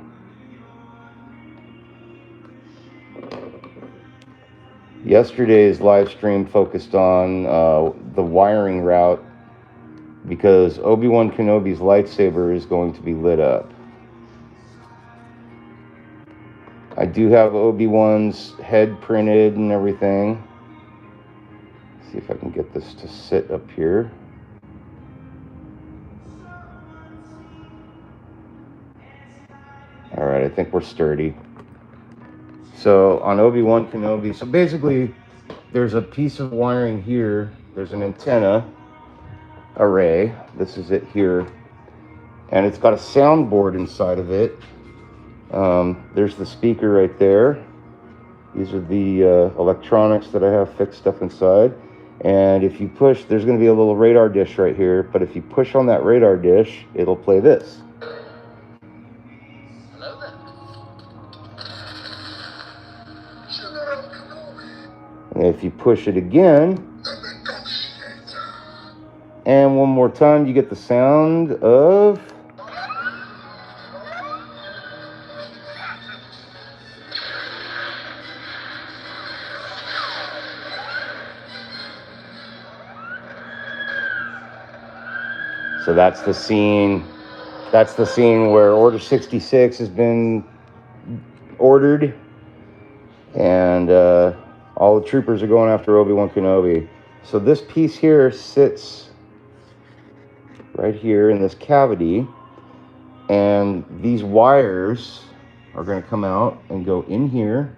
Yesterday's live stream focused on the wiring route because Obi Wan Kenobi's lightsaber is going to be lit up. I do have Obi-Wan's head printed and everything. Let's see if I can get this to sit up here. All right, I think we're sturdy. So on Obi Wan Kenobi, so basically there's a piece of wiring here there's an antenna array. This is it here. And it's got a soundboard inside of it. There's the speaker right there. These are the electronics that I have fixed up inside. And if you push, there's going to be a little radar dish right here. But if you push on that radar dish, it'll play this. Hello there. And if you push it again, and one more time, you get the sound of... So that's the scene. That's the scene where Order 66 has been ordered, and all the troopers are going after Obi Wan Kenobi. So this piece here sits right here in this cavity, and these wires are going to come out and go in here,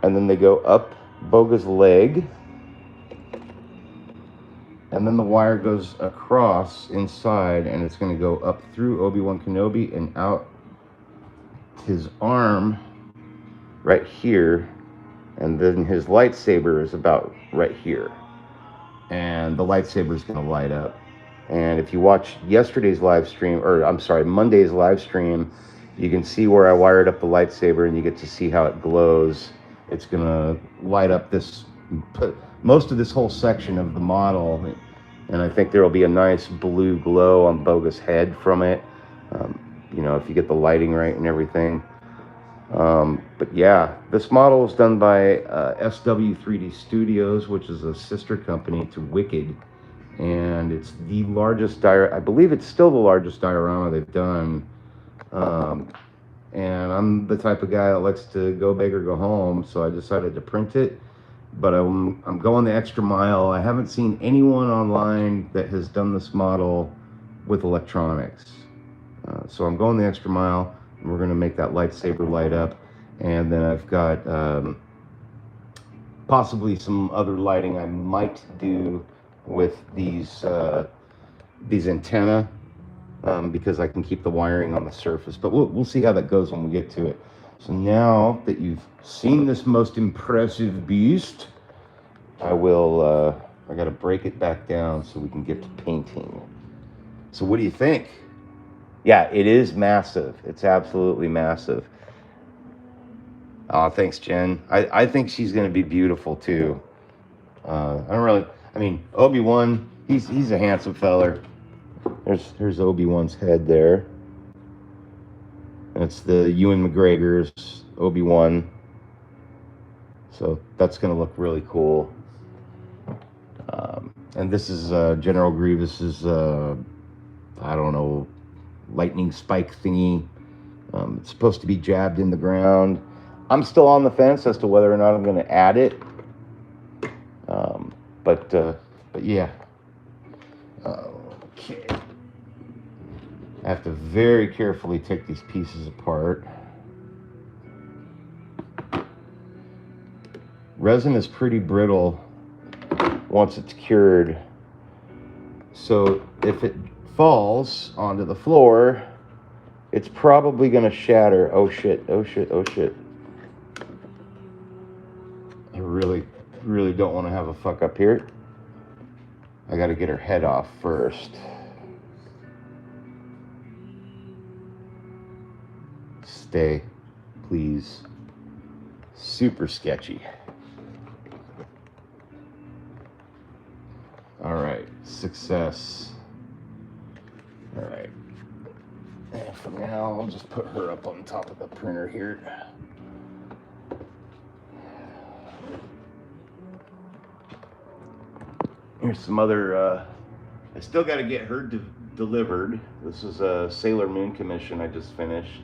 and then they go up Boga's leg. And then the wire goes across inside, and it's going to go up through Obi Wan Kenobi and out his arm right here. And then his lightsaber is about right here. And the lightsaber is going to light up. And if you watch yesterday's live stream, or I'm sorry, Monday's live stream, you can see where I wired up the lightsaber, and you get to see how it glows. It's going to light up this... most of this whole section of the model, and I think there will be a nice blue glow on Boga's head from it, you know, if you get the lighting right and everything. But yeah, this model is done by SW 3D Studios, which is a sister company to Wicked, and it's the largest I believe it's still the largest diorama they've done. And I'm the type of guy that likes to go big or go home, so I decided to print it. But I'm going the extra mile. I haven't seen anyone online that has done this model with electronics. So I'm going the extra mile. And we're going to make that lightsaber light up. And then I've got possibly some other lighting I might do with these antenna, because I can keep the wiring on the surface. But we'll see how that goes when we get to it. So now that you've seen this most impressive beast, I got to break it back down so we can get to painting. So what do you think? Yeah, it is massive. It's absolutely massive. Oh, thanks, Jen. I think she's going to be beautiful too. I mean, Obi Wan, he's a handsome feller. There's Obi Wan's head there. That's the Ewan McGregor's Obi Wan. So that's going to look really cool. And this is General Grievous's, I don't know, lightning spike thingy. It's supposed to be jabbed in the ground. I'm still on the fence as to whether or not I'm going to add it. But yeah. Okay. I have to very carefully take these pieces apart. Resin is pretty brittle once it's cured. So if it falls onto the floor, it's probably going to shatter. Oh shit, oh shit, oh shit. I really don't want to have a fuck up here. I got to get her head off first. Stay, please. Super sketchy. All right, success. All right. And for now, I'll just put her up on top of the printer here. Here's some other, I still got to get her delivered. This is a Sailor Moon commission I just finished.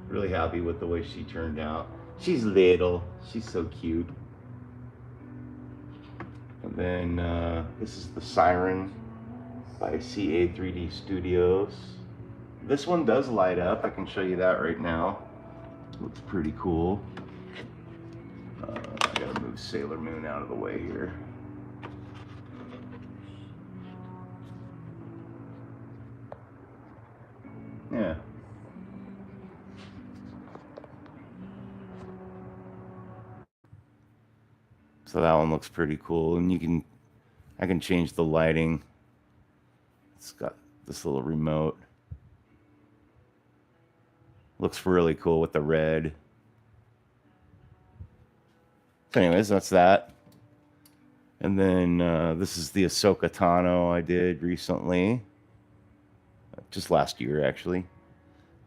Really happy with the way she turned out. She's little, she's so cute. And then this is the Siren by CA 3D Studios. This one does light up. I can show you that right now. Looks pretty cool. I gotta move Sailor Moon out of the way here. So that one looks pretty cool. And I can change the lighting. It's got this little remote. Looks really cool with the red. So anyways, that's that. And then this is the Ahsoka Tano I did recently. Just last year, actually.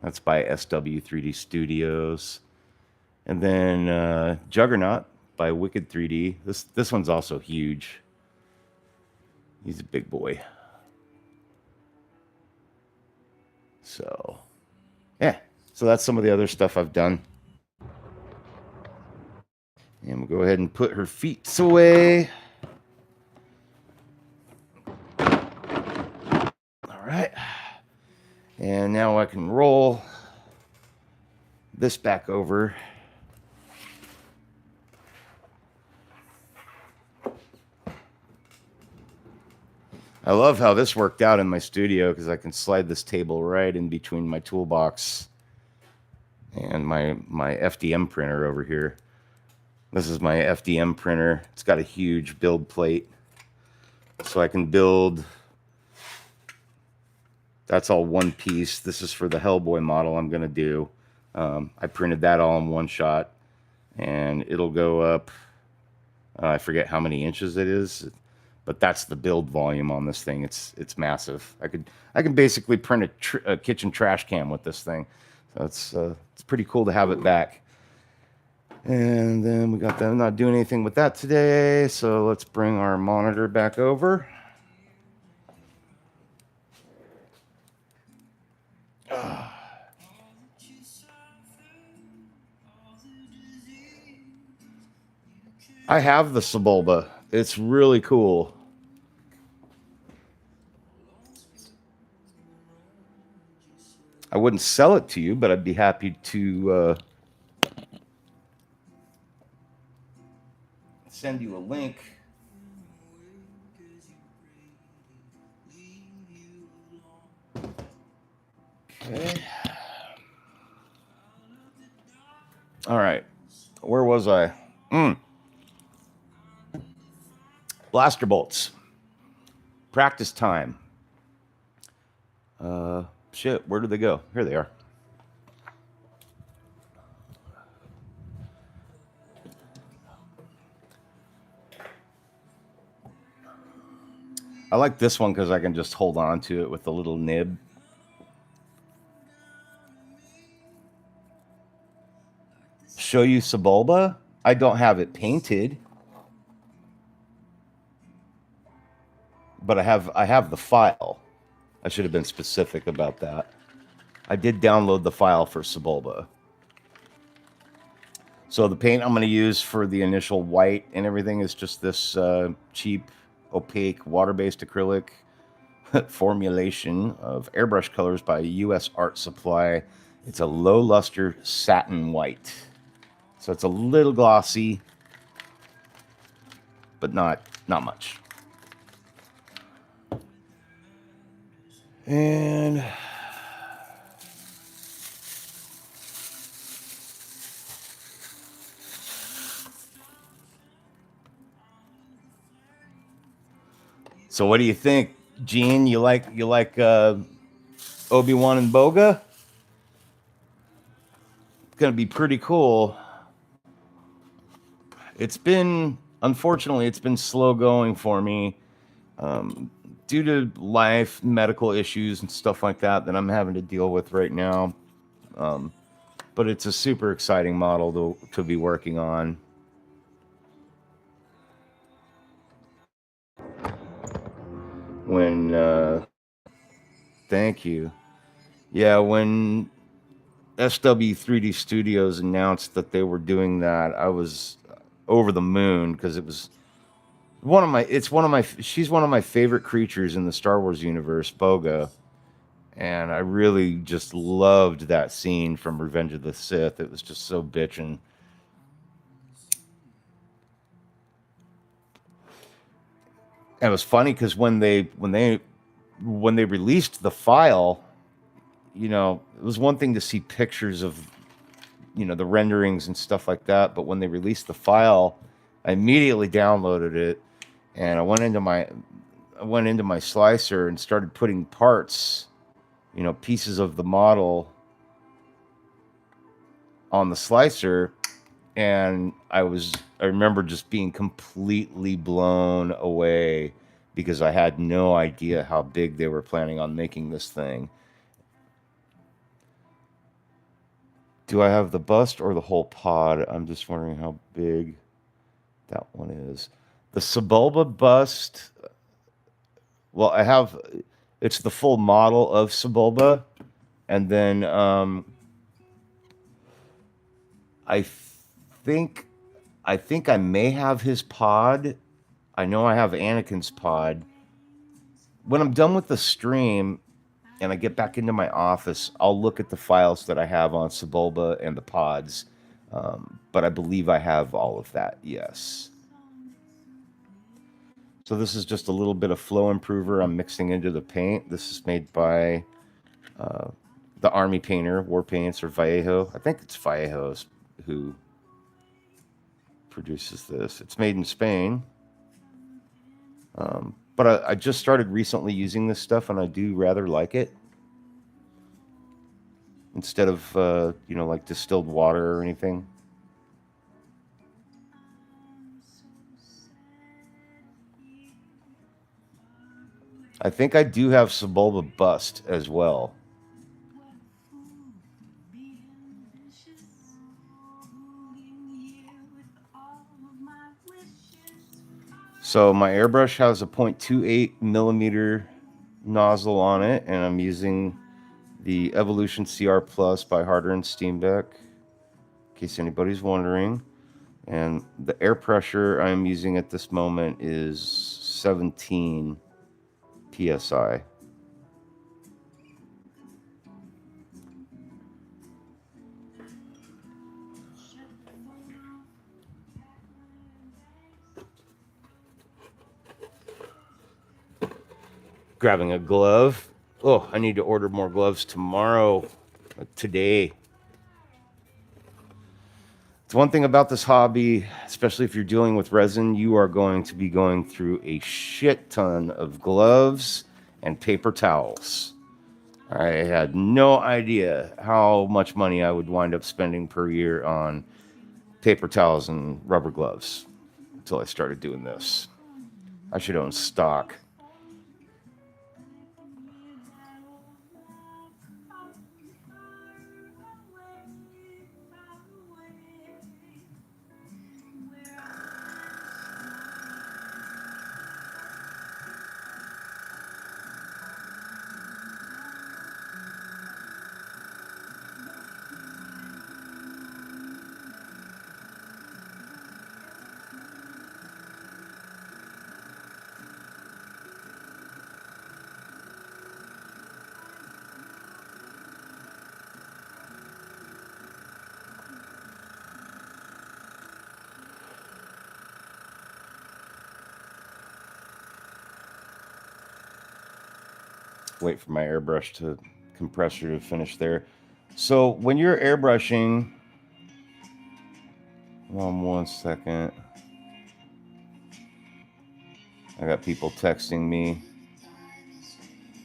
That's by SW3D Studios. And then Juggernaut by Wicked 3D. This one's also huge. He's a big boy. So, yeah. So that's some of the other stuff I've done. And we'll go ahead and put her feet away. All right. And now I can roll this back over. I love how this worked out in my studio because I can slide this table right in between my toolbox and my FDM printer over here. This is my FDM printer. It's got a huge build plate. So I can build... That's all one piece. This is for the Hellboy model I'm going to do. I printed that all in one shot. And it'll go up... I forget how many inches it is. But that's the build volume on this thing. It's massive. I can basically print a kitchen trash can with this thing. So it's pretty cool to have it back. And then we got that. I'm not doing anything with that today. So let's bring our monitor back over. I have the Sebulba. It's really cool. I wouldn't sell it to you, but I'd be happy to send you a link. Okay. All right. Where was I? Blaster bolts. Practice time. Shit, where did they go? Here they are. I like this one because I can just hold on to it with a little nib. Show you Sebulba? I don't have it painted. But I have the file. I should have been specific about that. I did download the file for Sebulba. So the paint I'm going to use for the initial white and everything is just this cheap, opaque, water-based acrylic formulation of airbrush colors by US Art Supply. It's a low luster satin white. So it's a little glossy, but not much. And so what do you think, Gene? You like Obi Wan and Boga? It's gonna be pretty cool. Unfortunately, it's been slow going for me. Due to life, medical issues, and stuff like that I'm having to deal with right now. But it's a super exciting model to be working on. Thank you. Yeah, when SW3D Studios announced that they were doing that, I was over the moon because it was she's one of my favorite creatures in the Star Wars universe, Boga. And I really just loved that scene from Revenge of the Sith. It was just so bitchin'. And it was funny because when they released the file, it was one thing to see pictures of, the renderings and stuff like that. But when they released the file, I immediately downloaded it, and I went into my slicer and started putting parts, pieces of the model on the slicer, and I remember just being completely blown away because I had no idea how big they were planning on making this thing. Do I have the bust or the whole pod? I'm just wondering how big that one is. The Sebulba bust, well, it's the full model of Sebulba, and then I think I may have his pod. I know I have Anakin's pod. When I'm done with the stream and I get back into my office, I'll look at the files that I have on Sebulba and the pods. But I believe I have all of that, yes. So this is just a little bit of flow improver I'm mixing into the paint. This is made by the Army Painter, War Paints, or Vallejo. I think it's Vallejo who produces this. It's made in Spain. But I just started recently using this stuff, and I do rather like it. Instead of, like distilled water or anything. I think I do have Sebulba bust as well. So my airbrush has a 0.28 millimeter nozzle on it, and I'm using the Evolution CR Plus by Harder and Steam Deck, in case anybody's wondering. And the air pressure I'm using at this moment is 17 PSI. Grabbing a glove. Oh, I need to order more gloves tomorrow. Today. It's one thing about this hobby, especially if you're dealing with resin, you are going to be going through a shit ton of gloves and paper towels. I had no idea how much money I would wind up spending per year on paper towels and rubber gloves until I started doing this. I should own stock. Wait for my airbrush compressor to finish there. So when you're airbrushing, one second. I got people texting me.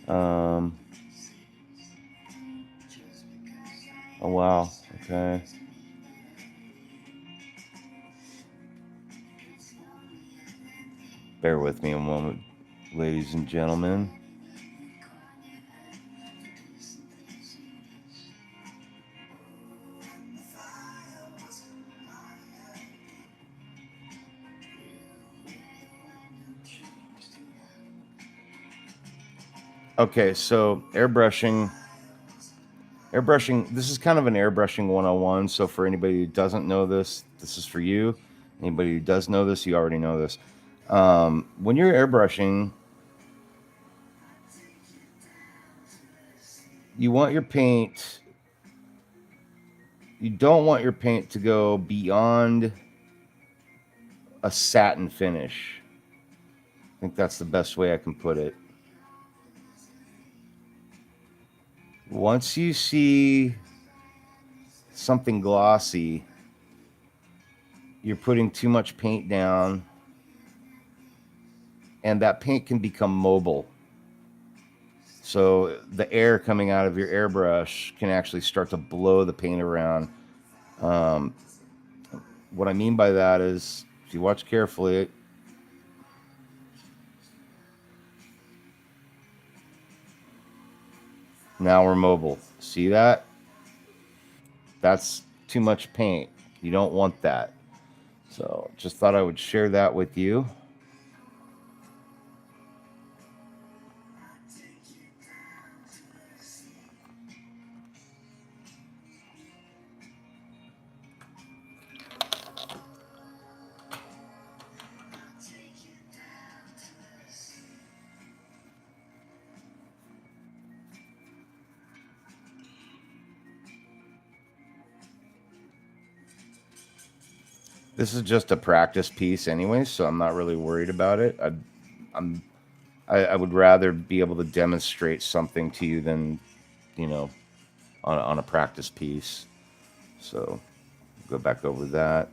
Oh wow, okay. Bear with me a moment, ladies and gentlemen. Okay, so airbrushing, this is kind of an airbrushing 101. So for anybody who doesn't know this, this is for you. Anybody who does know this, you already know this. When you're airbrushing, you want your paint, you don't want your paint to go beyond a satin finish. I think that's the best way I can put it. Once you see something glossy, you're putting too much paint down, and that paint can become mobile. So the air coming out of your airbrush can actually start to blow the paint around. Um, what I mean by that is, if you watch carefully, now we're mobile. See that? That's too much paint. You don't want that. So just thought I would share that with you. This is just a practice piece anyway, so I'm not really worried about it. I would rather be able to demonstrate something to you than, you know, on a practice piece. So go back over that.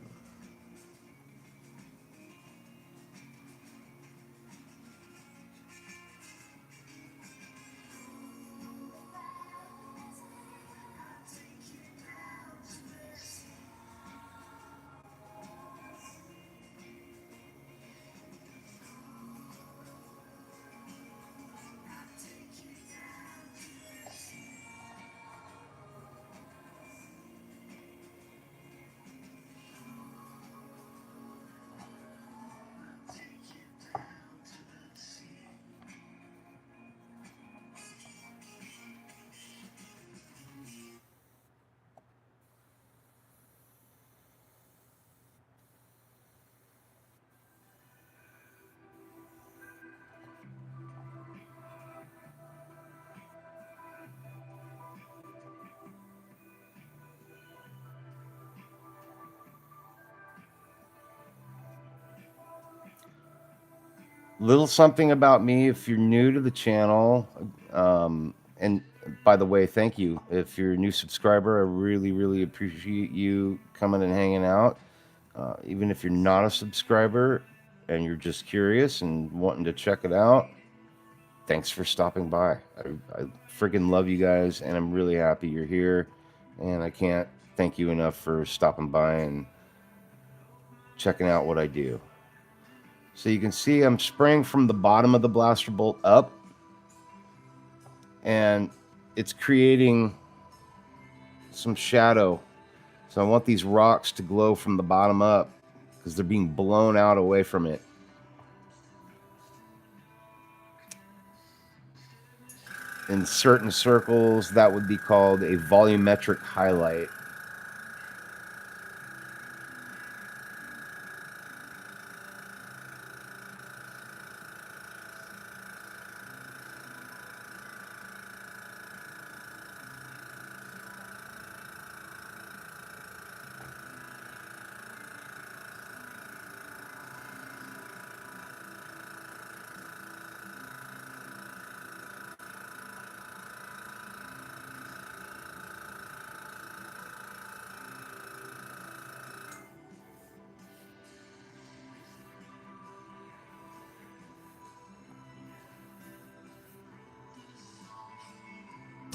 Little something about me, if you're new to the channel, and by the way, thank you. If you're a new subscriber, I really appreciate you coming and hanging out. Even if you're not a subscriber and you're just curious and wanting to check it out, thanks for stopping by. I freaking love you guys, and I'm really happy you're here. And I can't thank you enough for stopping by and checking out what I do. So you can see I'm spraying from the bottom of the blaster bolt up, and it's creating some shadow. So I want these rocks to glow from the bottom up because they're being blown out away from it. In certain circles, that would be called a volumetric highlight.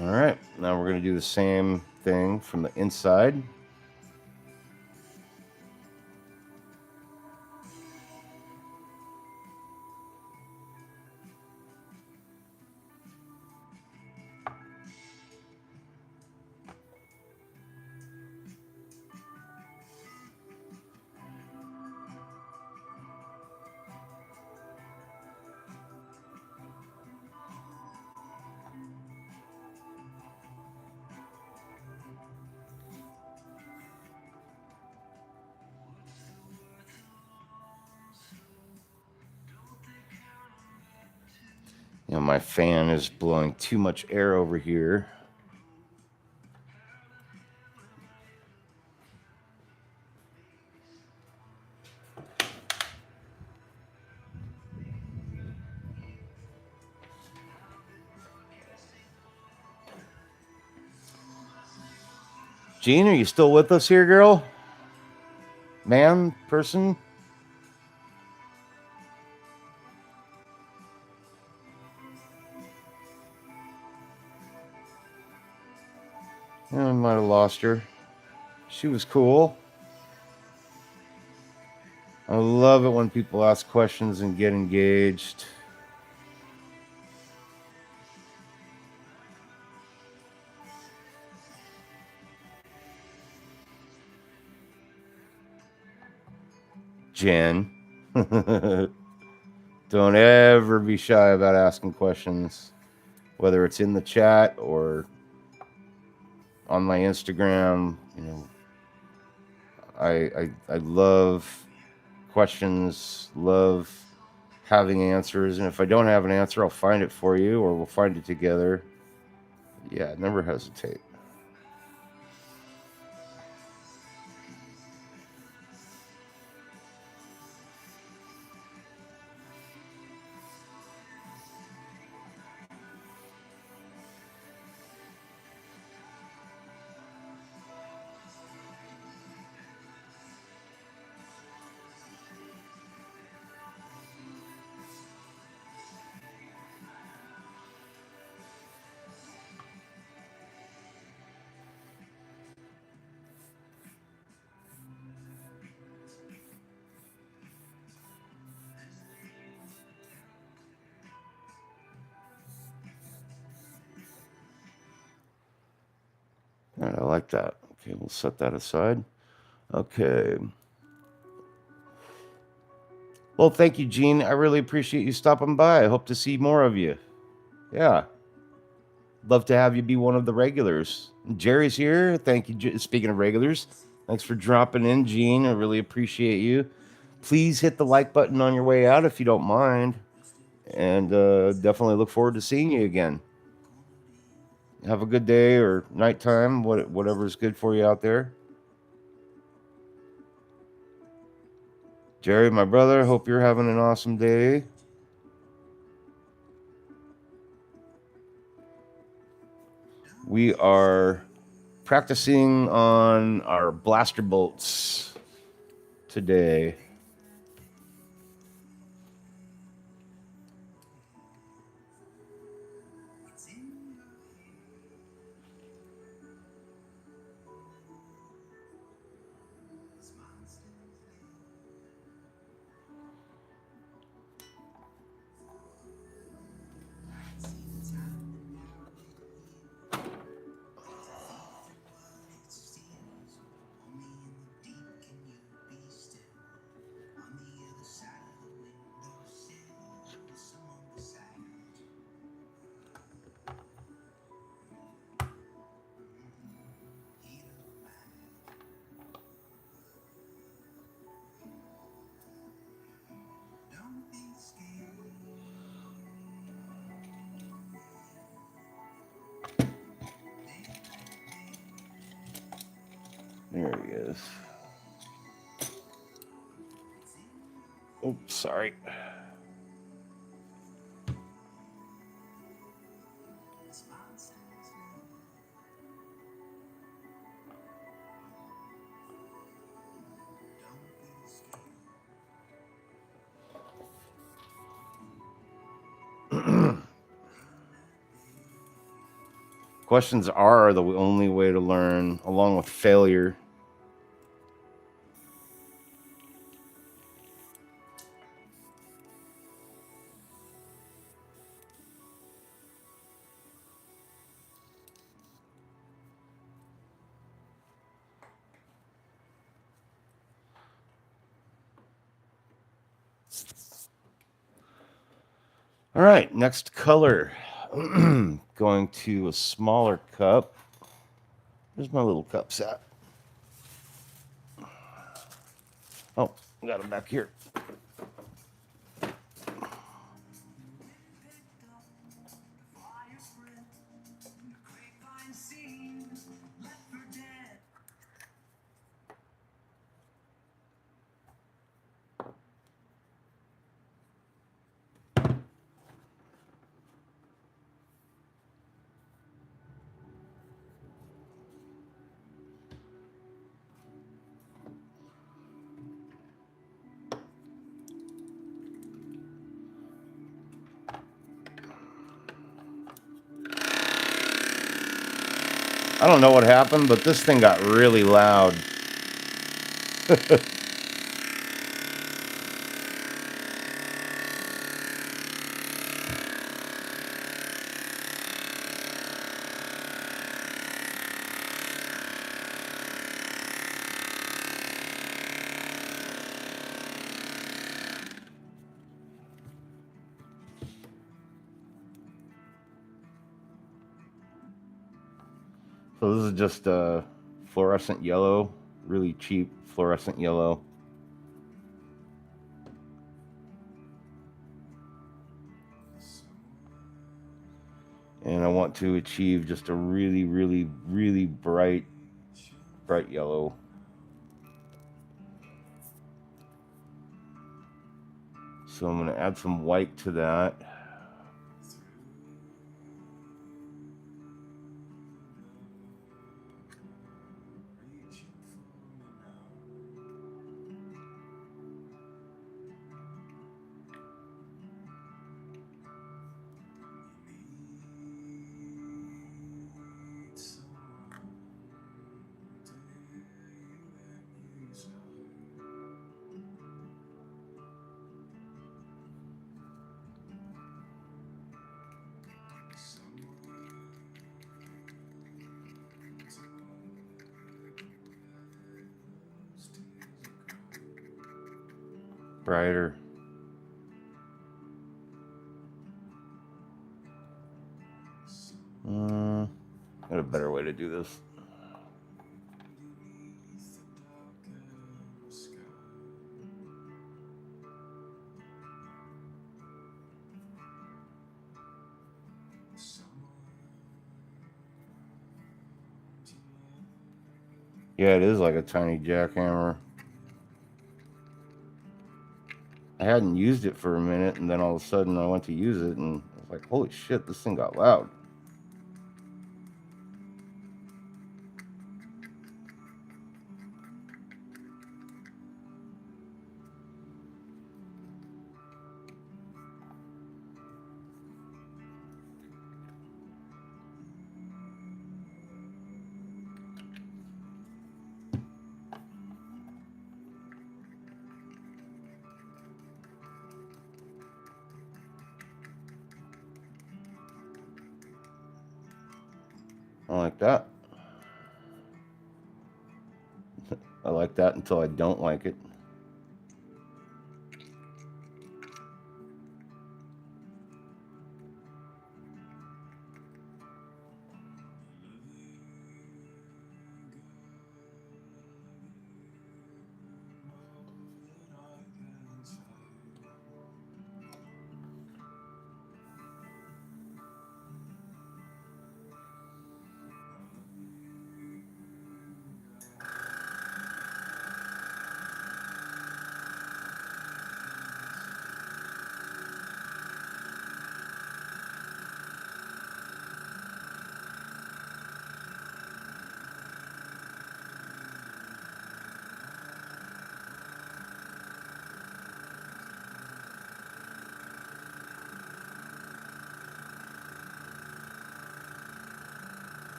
All right, now we're going to do the same thing from the inside. You know, my fan is blowing too much air over here. Jean, are you still with us here, girl? man, person. Yeah, I might have lost her. She was cool. I love it when people ask questions and get engaged. Jen. Don't ever be shy about asking questions, whether it's in the chat or on my Instagram. You know, I love questions, love having answers, and if I don't have an answer, I'll find it for you, or we'll find it together. Yeah, never hesitate. All right, I like that. Okay, we'll set that aside. Okay. Well, thank you, Gene. I really appreciate you stopping by. I hope to see more of you. Yeah. Love to have you be one of the regulars. Jerry's here. Thank you. Speaking of regulars, thanks for dropping in, Gene. I really appreciate you. Please hit the like button on your way out if you don't mind. And definitely look forward to seeing you again. Have a good day or nighttime, whatever is good for you out there. Jerry, my brother, hope you're having an awesome day. We are practicing on our blaster bolts today. There he is. Oops, sorry. Questions are the only way to learn, along with failure. All right, next color. Going to a smaller cup. Where's my little cups at? Oh, I got them back here. I don't know what happened, but this thing got really loud. So this is just a fluorescent yellow, really cheap fluorescent yellow. And I want to achieve just a really, really, really bright yellow. So I'm going to add some white to that. Brighter. Got a better way to do this. Yeah, it is like a tiny jackhammer. I hadn't used it for a minute, and then all of a sudden I went to use it, and I was like, holy shit, this thing got loud. I like that. I like that until I don't like it.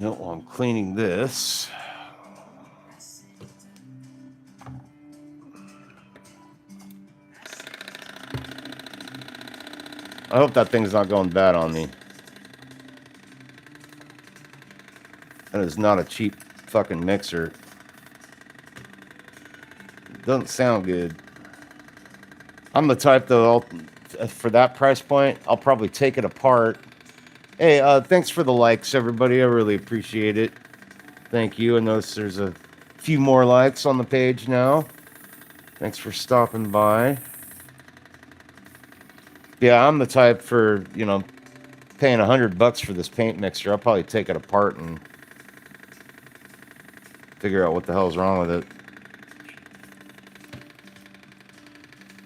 No, while I'm cleaning this, I hope that thing's not going bad on me. That is not a cheap fucking mixer. Doesn't sound good. I'm the type, though, for that price point, I'll probably take it apart. Hey, thanks for the likes, everybody. I really appreciate it. Thank you. I notice there's a few more likes on the page now. Thanks for stopping by. Yeah, I'm the type for, you know, paying $100 for this paint mixer. I'll probably take it apart and figure out what the hell's wrong with it.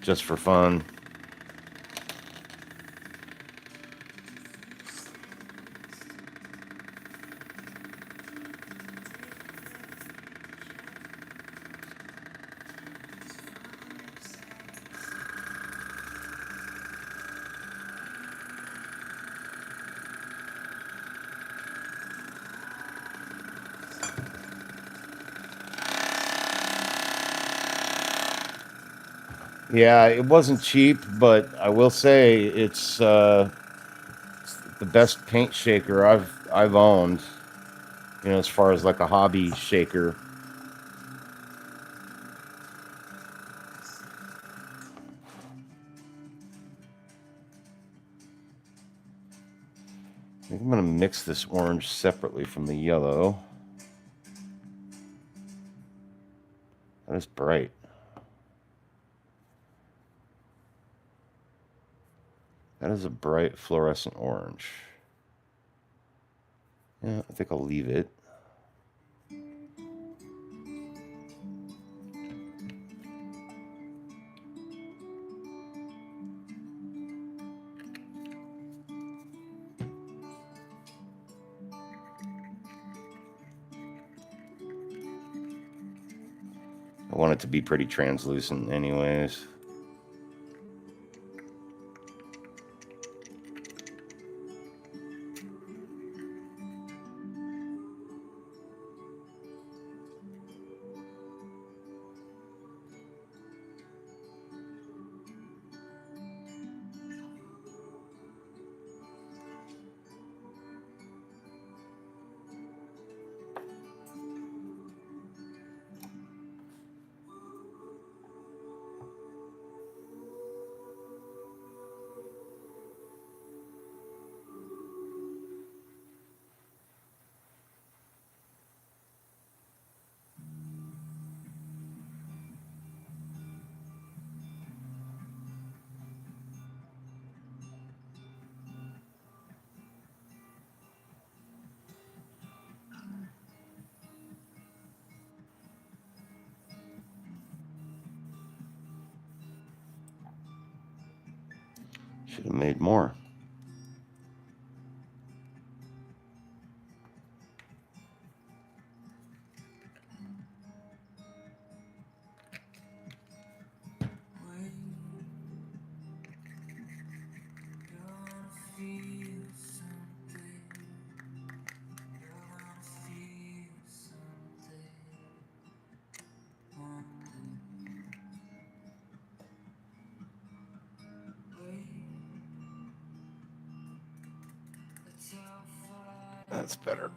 Just for fun. Yeah, it wasn't cheap, but I will say it's the best paint shaker I've owned. You know, as far as like a hobby shaker. I think I'm gonna mix this orange separately from the yellow. That is bright. That is a bright fluorescent orange. Yeah, I think I'll leave it. I want it to be pretty translucent anyways. Should have made more. That's better.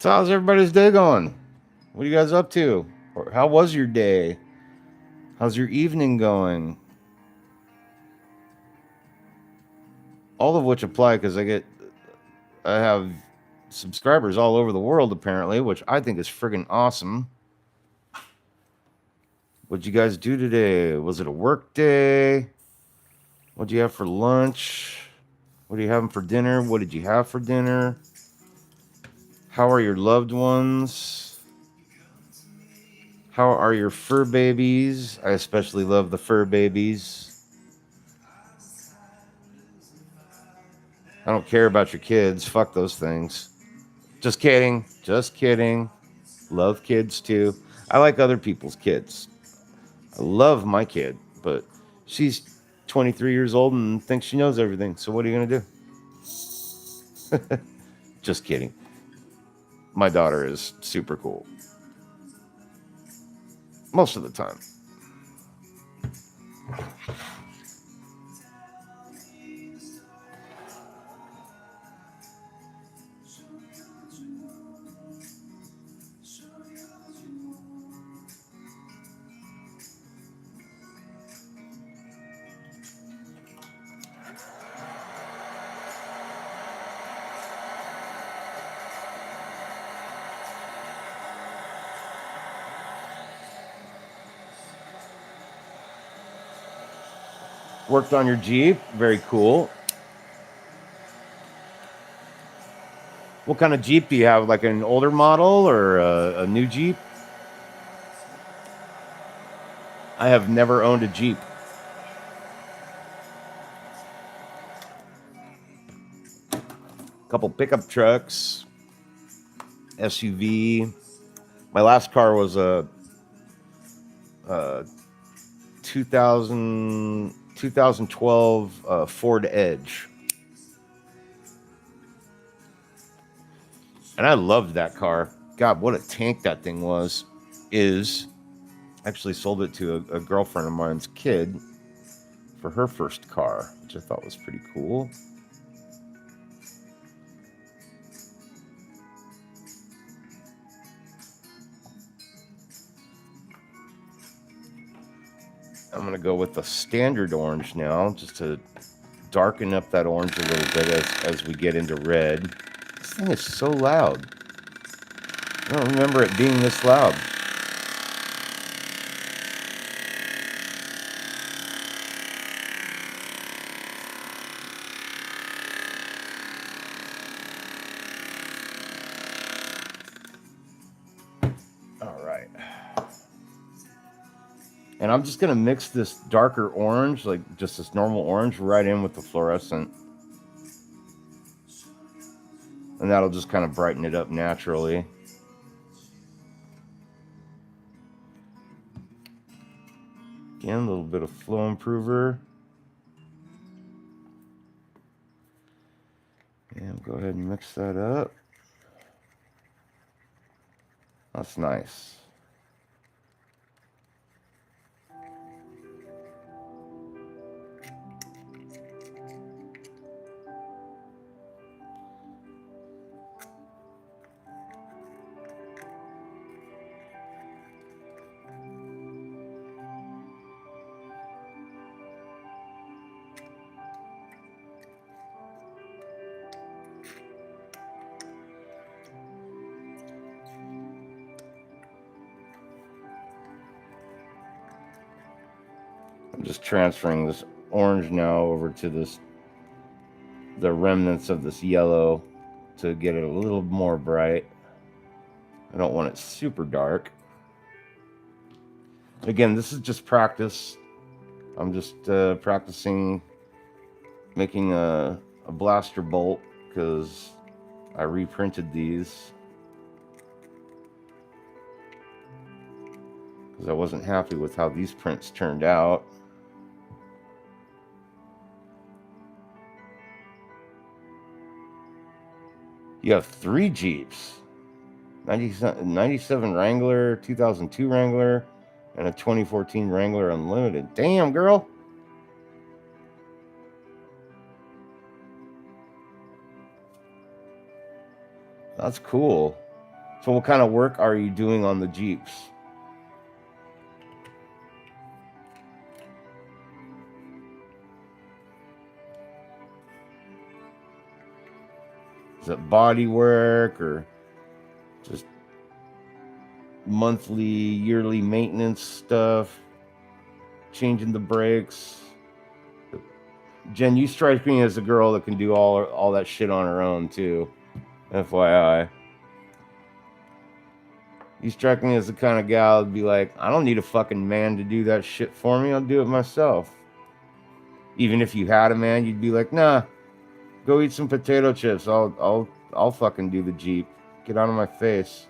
So how's everybody's day going? What are you guys up to? Or how was your day? How's your evening going? All of which apply because I have subscribers all over the world apparently, which I think is friggin' awesome. What'd you guys do today? Was it a work day? What'd you have for lunch? What are you having for dinner? What did you have for dinner? How are your loved ones? How are your fur babies? I especially love the fur babies. I don't care about your kids. Fuck those things. Just kidding. Just kidding. Love kids too. I like other people's kids. I love my kid, but she's 23 years old and thinks she knows everything. So what are you going to do? Just kidding. My daughter is super cool. Most of the time. Worked on your Jeep. Very cool. What kind of Jeep do you have? Like an older model or a new Jeep? I have never owned a Jeep. Couple pickup trucks, SUV. My last car was a 2012 Ford Edge. And I loved that car. God, what a tank that thing was. Actually sold it to a girlfriend of mine's kid for her first car, which I thought was pretty cool. I'm going to go with the standard orange now, just to darken up that orange a little bit as we get into red. This thing is so loud. I don't remember it being this loud. And I'm just going to mix this darker orange, like just this normal orange, right in with the fluorescent. And that'll just kind of brighten it up naturally. Again, a little bit of flow improver. And go ahead and mix that up. That's nice. I'm just transferring this orange now over to the remnants of this yellow to get it a little more bright. I don't want it super dark. Again, this is just practice. I'm just practicing making a blaster bolt because I reprinted these because I wasn't happy with how these prints turned out. You have 3 Jeeps. 97 Wrangler, 2002 Wrangler, and a 2014 Wrangler Unlimited. Damn, girl. That's cool. So what kind of work are you doing on the Jeeps? Is it body work or just monthly, yearly maintenance stuff? Changing the brakes? Jen, you strike me as a girl that can do all that shit on her own too. FYI. You strike me as the kind of gal that'd be like, I don't need a fucking man to do that shit for me. I'll do it myself. Even if you had a man, you'd be like, nah, go eat some potato chips. I'll fucking do the Jeep. Get out of my face.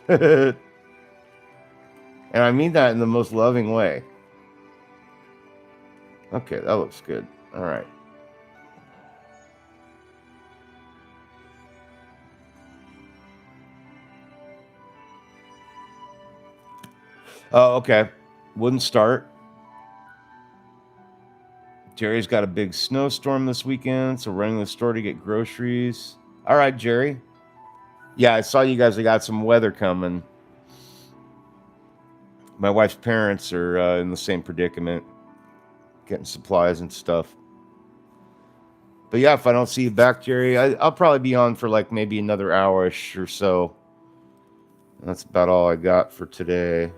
And I mean that in the most loving way. Okay, that looks good. All right. Oh, okay. Wouldn't start. Jerry's got a big snowstorm this weekend, so running to the store to get groceries. All right, Jerry. Yeah, I saw you guys. They got some weather coming. My wife's parents are in the same predicament, getting supplies and stuff. But yeah, if I don't see you back, Jerry, I'll probably be on for like maybe another hour-ish or so. That's about all I got for today.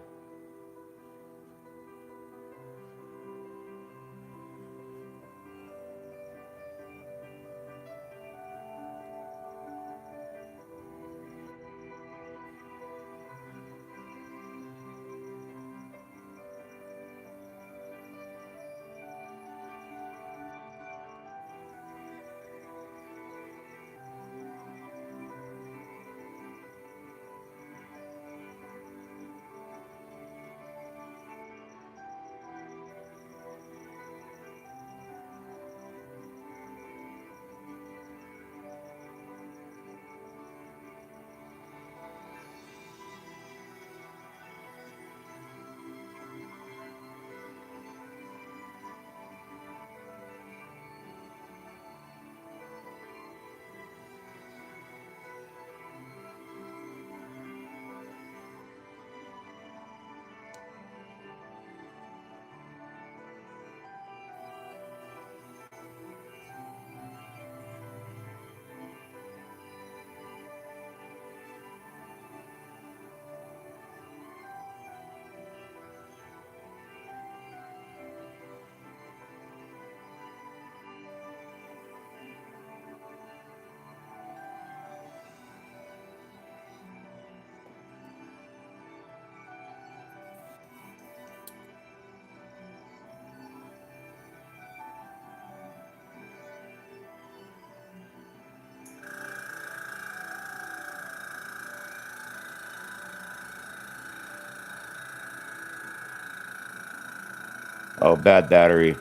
Oh, bad battery.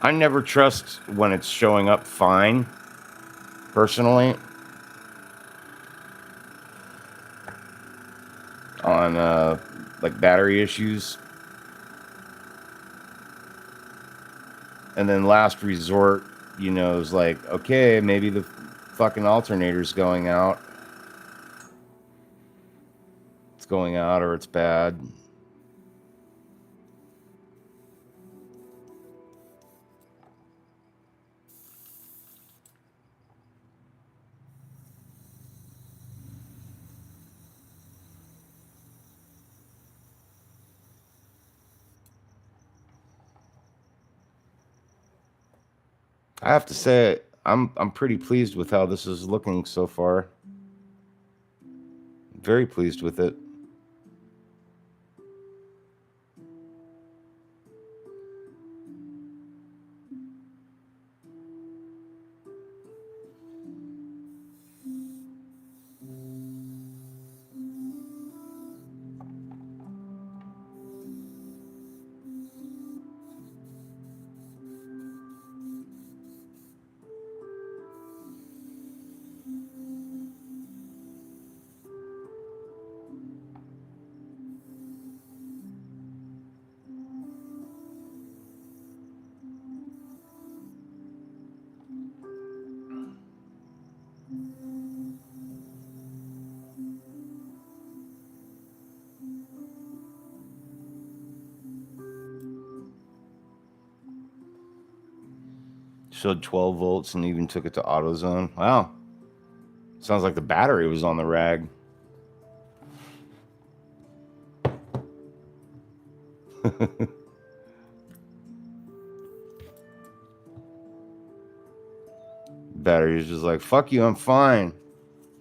I never trust when it's showing up fine, personally, on like battery issues. And then last resort, is like, okay, maybe the fucking alternator's going out. It's going out or it's bad. I have to say, I'm pretty pleased with how this is looking so far. Very pleased with it. Showed 12 volts and even took it to AutoZone. Wow. Sounds like the battery was on the rag. Battery's just like, fuck you, I'm fine.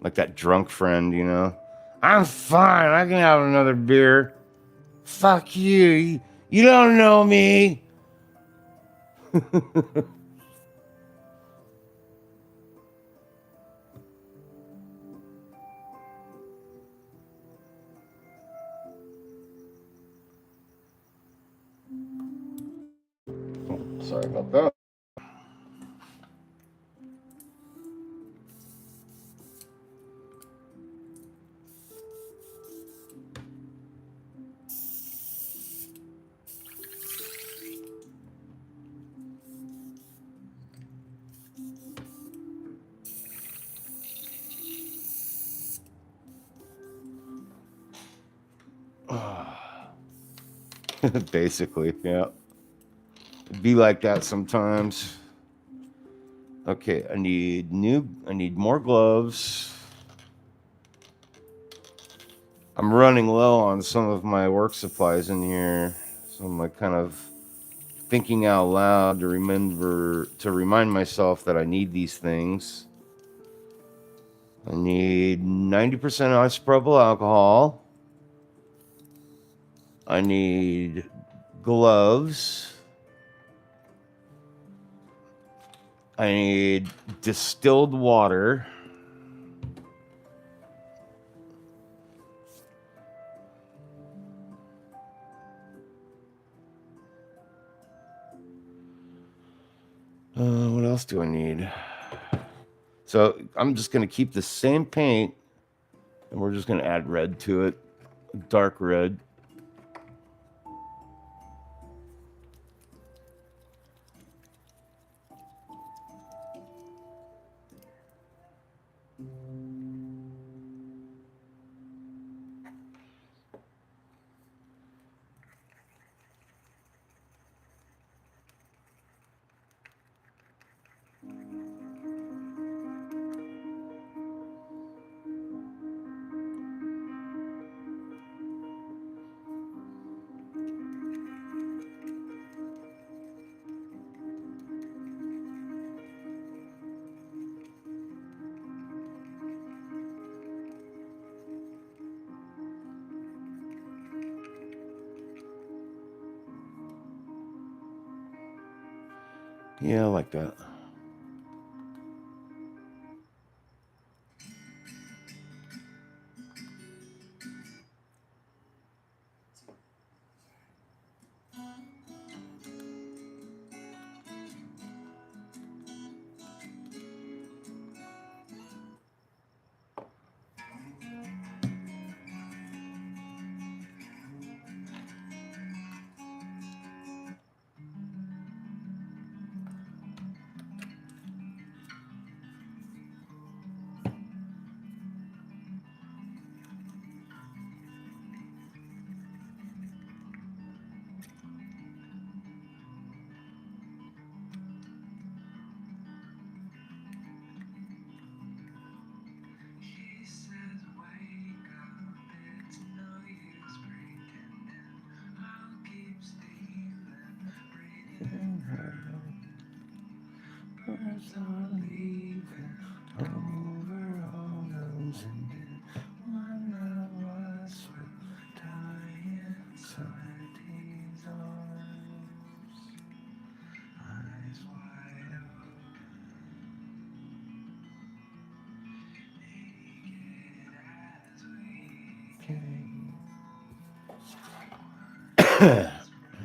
Like that drunk friend, you know. I'm fine, I can have another beer. Fuck you. You don't know me. Sorry about that. Basically, yeah. It'd be like that sometimes. Okay, I need more gloves. I'm running low on some of my work supplies in here. So I'm like kind of thinking out loud to remind myself that I need these things. I need 90% isopropyl alcohol. I need gloves. I need distilled water. What else do I need? So I'm just going to keep the same paint, and we're just going to add red to it, dark red. Yeah, I like that.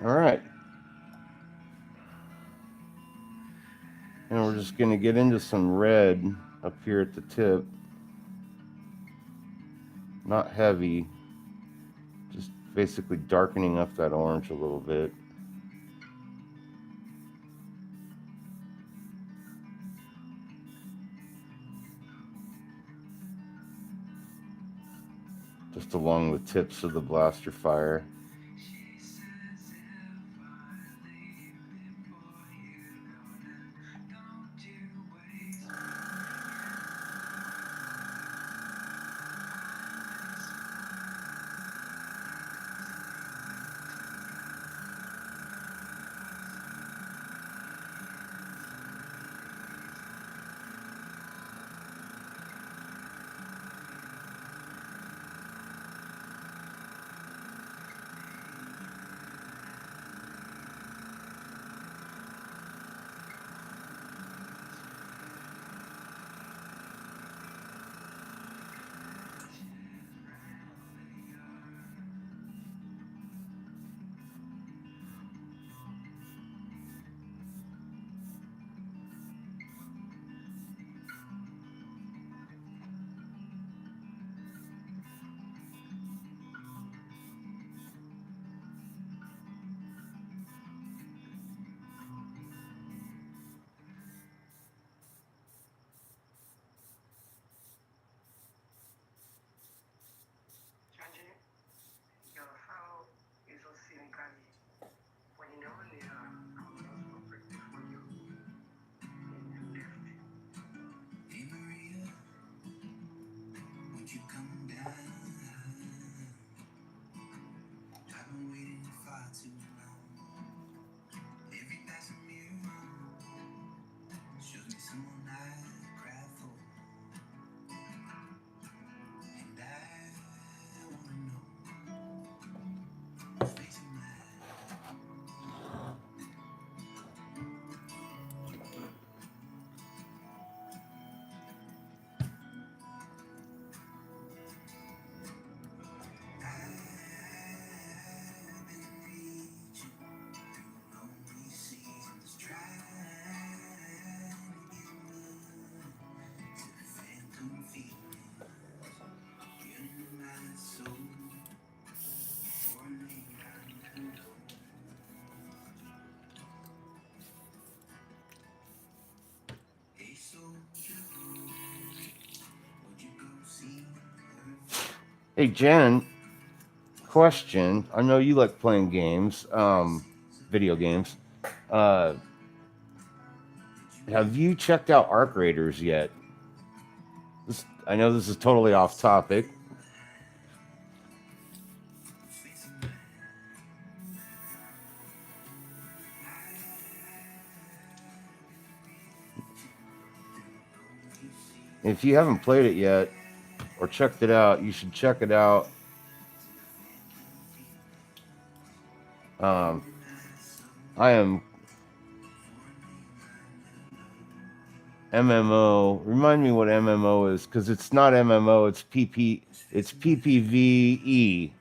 All right. And we're just going to get into some red up here at the tip. Not heavy. Just basically darkening up that orange a little bit. Just along the tips of the blaster fire. Hey, Jen, question. I know you like playing games, video games. Uh, have you checked out Arc Raiders yet? I know this is totally off topic. If you haven't played it yet or checked it out, you should check it out. Um, I am MMO. Remind me what MMO is, because it's not MMO. It's PP. It's PPVE.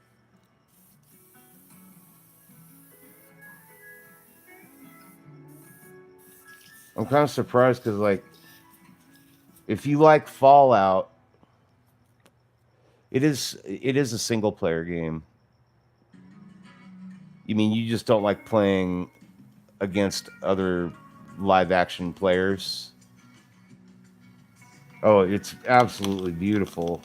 I'm kind of surprised because, like, if you like Fallout, it is a single player game. You mean you just don't like playing against other live action players? Oh, it's absolutely beautiful.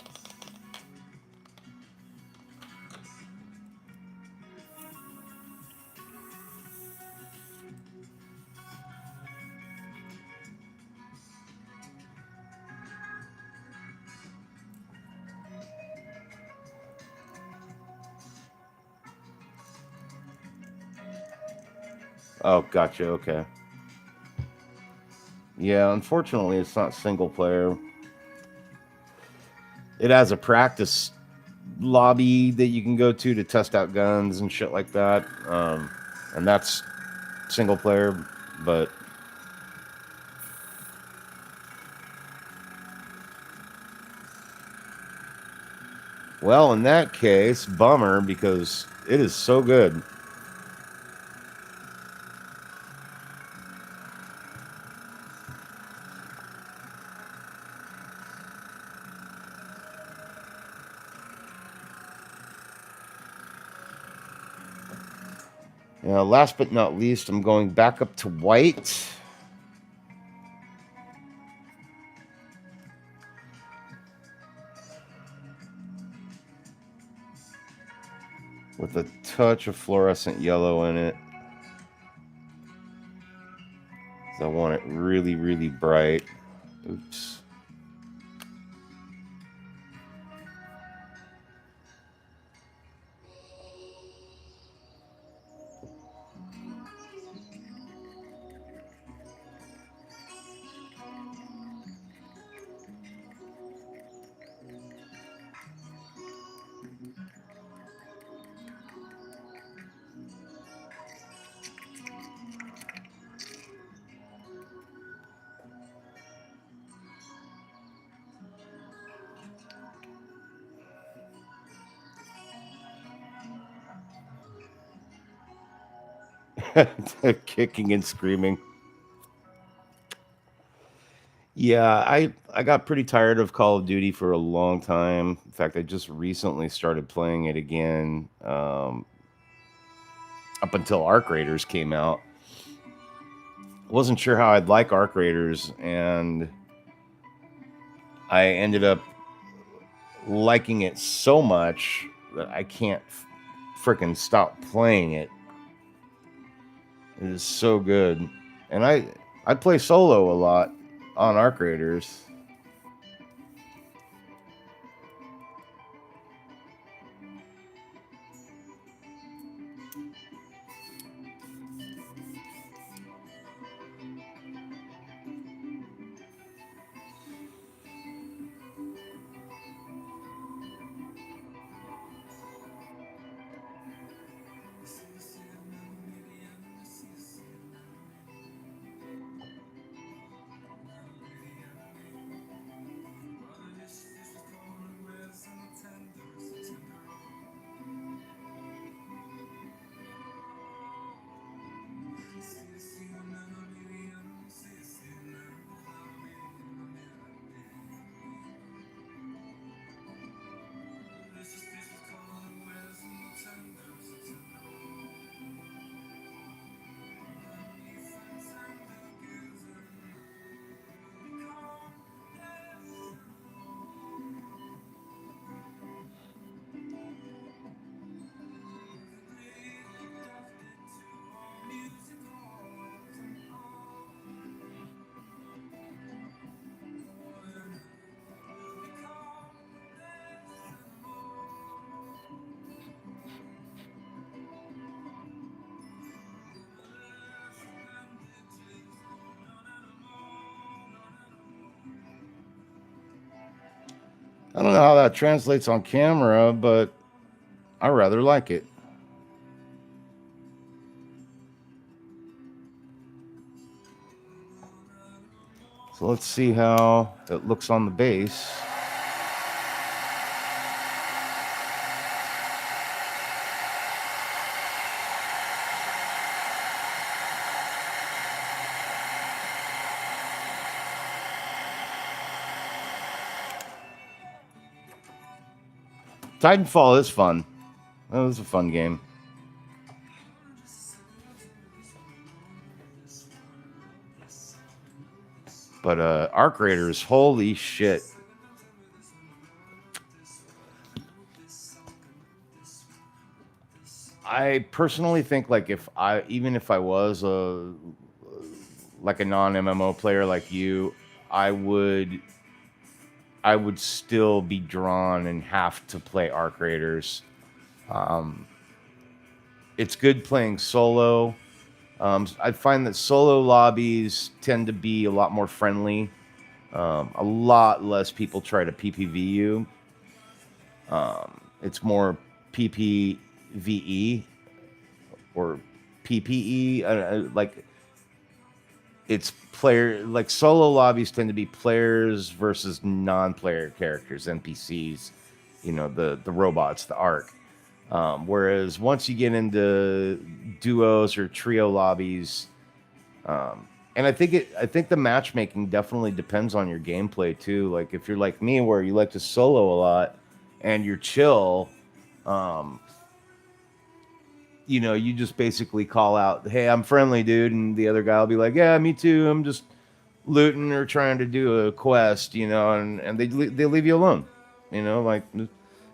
Oh, gotcha. Okay. Yeah, unfortunately, it's not single player. It has a practice lobby that you can go to test out guns and shit like that. And that's single player, but well, in that case, bummer because it is so good. Last but not least, I'm going back up to white. With a touch of fluorescent yellow in it. I want it really, really bright. Oops. Kicking and screaming. Yeah, I got pretty tired of Call of Duty for a long time. In fact, I just recently started playing it again. Up until Arc Raiders came out, wasn't sure how I'd like Arc Raiders, and I ended up liking it so much that I can't freaking stop playing it. It is so good, and I play solo a lot on Arc Raiders. I don't know how that translates on camera, but I rather like it. So let's see how it looks on the base. Titanfall is fun. That was a fun game. But Arc Raiders, holy shit. I personally think like if I was like a non-MMO player like you, I would still be drawn and have to play Arc Raiders. It's good playing solo. I find that solo lobbies tend to be a lot more friendly. A lot less people try to PPV you. It's more PPVE or PPE. Like it's player, like solo lobbies tend to be players versus non-player characters, NPCs. You know, the robots, the Arc. Whereas once you get into duos or trio lobbies, and I think the matchmaking definitely depends on your gameplay too. Like if you're like me, where you like to solo a lot and you're chill, you know, you just basically call out, "Hey, I'm friendly, dude," and the other guy will be like, "Yeah, me too. I'm just looting or trying to do a quest," you know, and they leave you alone, you know, like.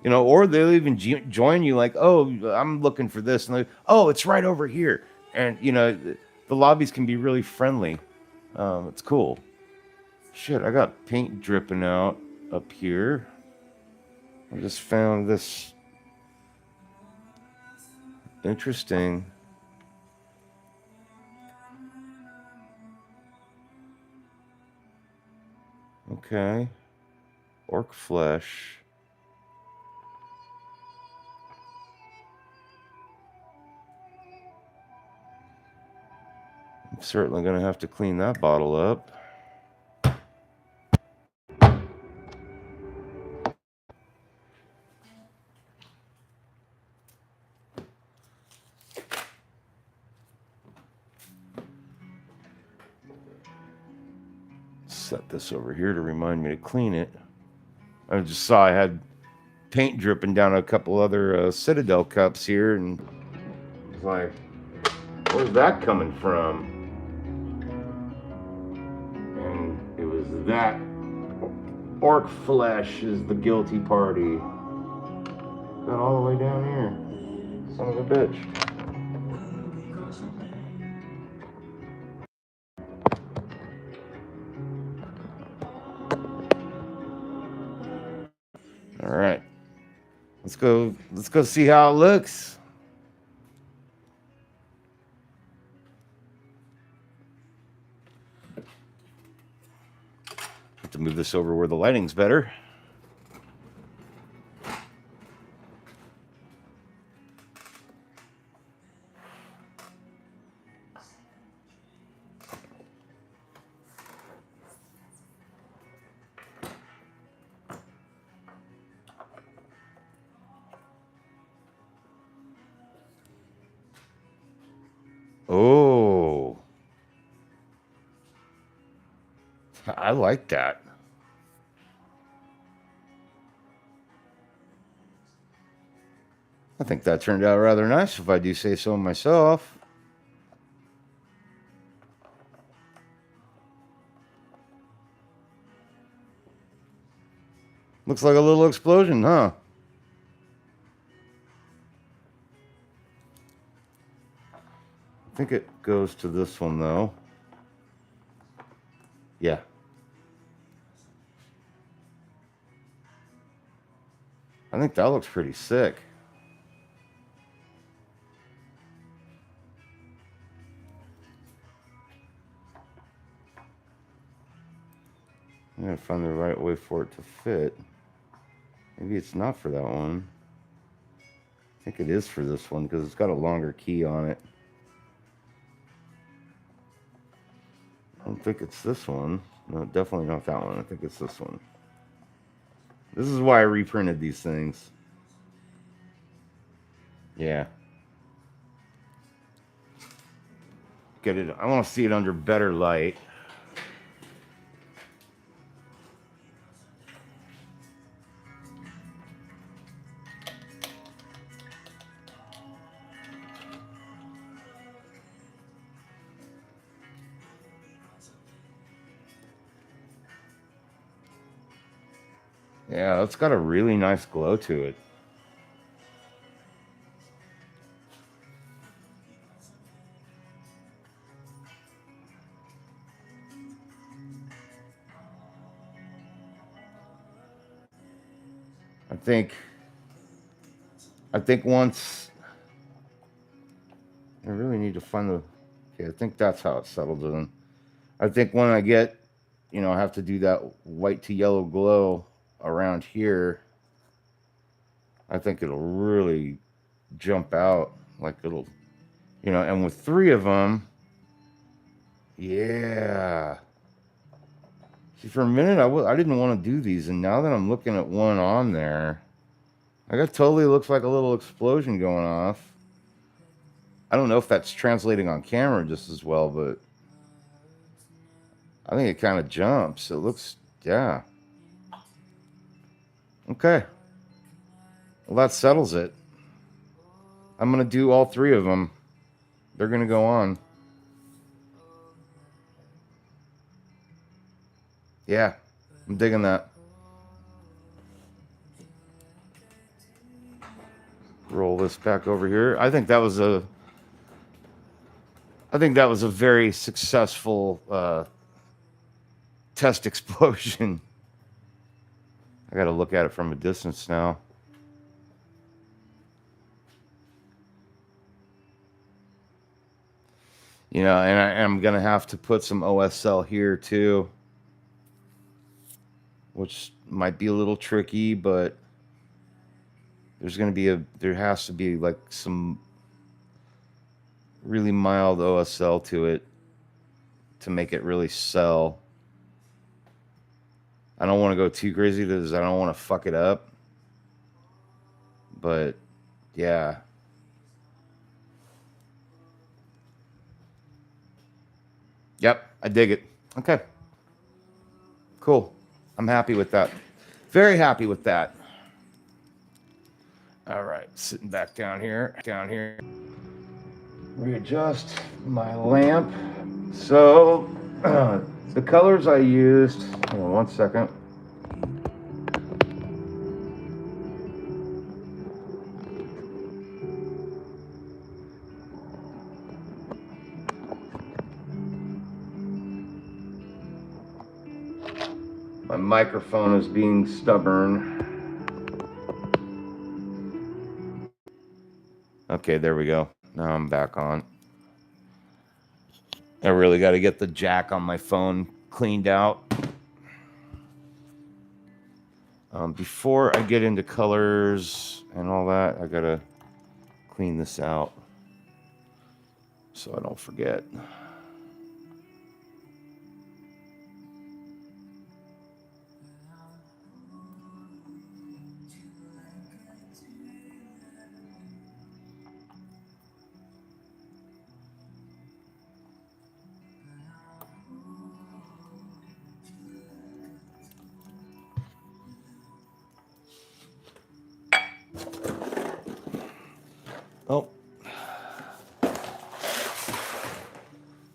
You know, or they'll even join you like, "Oh, I'm looking for this," and like, "Oh, it's right over here." And you know, the lobbies can be really friendly. It's cool. Shit, I got paint dripping out up here. I just found this interesting. Okay, orc flesh. I'm certainly gonna have to clean that bottle up. Set this over here to remind me to clean it. I just saw I had paint dripping down a couple other Citadel cups here, and it's like, where's that coming from? And it was that orc flesh is the guilty party. Got all the way down here. Son of a bitch. All right. Let's go see how it looks. Have to move this over where the lighting's better. Oh, I like that. I think that turned out rather nice, if I do say so myself. Looks like a little explosion, huh? I think it goes to this one, though. Yeah. I think that looks pretty sick. I'm gonna find the right way for it to fit. Maybe it's not for that one. I think it is for this one because it's got a longer key on it. I don't think it's this one. No, definitely not that one. I think it's this one. This is why I reprinted these things. Yeah. Get it. I want to see it under better light. Yeah, it's got a really nice glow to it. I think once I really need to find the. Okay, I think that's how it settled in. I think when I get, I have to do that white to yellow glow around here. I think it'll really jump out. Like it'll, and with 3 of them, yeah. See, for a minute, I didn't want to do these, and now that I'm looking at one on there, like it totally looks like a little explosion going off. I don't know if that's translating on camera just as well, but I think it kind of jumps. It looks, yeah. Okay. Well, that settles it. I'm going to do all 3 of them. They're going to go on. Yeah, I'm digging that. Roll this back over here. I think that was a very successful test explosion. I got to look at it from a distance now. And I'm going to have to put some OSL here too, which might be a little tricky, but there has to be like some really mild OSL to it to make it really sell. I don't want to go too crazy because I don't want to fuck it up. But yeah. Yep, I dig it. Okay. Cool. I'm happy with that. Very happy with that. All right, sitting back down here. Readjust my lamp. So, the colors I used, hold on 1 second. My microphone is being stubborn. Okay, there we go. Now I'm back on. I really got to get the jack on my phone cleaned out. Before I get into colors and all that, I got to clean this out so I don't forget. Oh,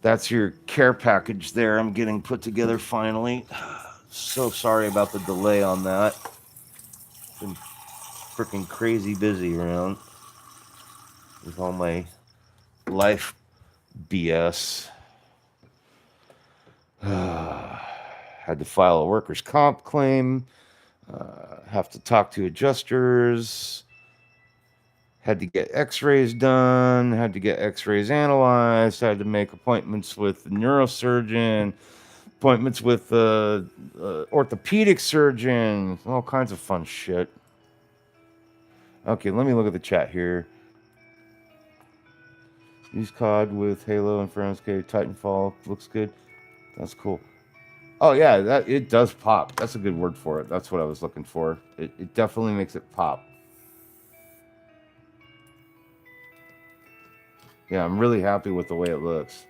that's your care package there. I'm getting put together finally. So sorry about the delay on that. Been freaking crazy busy around with all my life BS. Had to file a workers' comp claim. Have to talk to adjusters. Had to get x-rays done, had to get x-rays analyzed, had to make appointments with the neurosurgeon, appointments with orthopedic surgeon, all kinds of fun shit. Okay, let me look at the chat here. Use COD with Halo and Friends. Okay, Titanfall looks good. That's cool. Oh yeah, that it does pop. That's a good word for it. That's what I was looking for. It definitely makes it pop. Yeah, I'm really happy with the way it looks.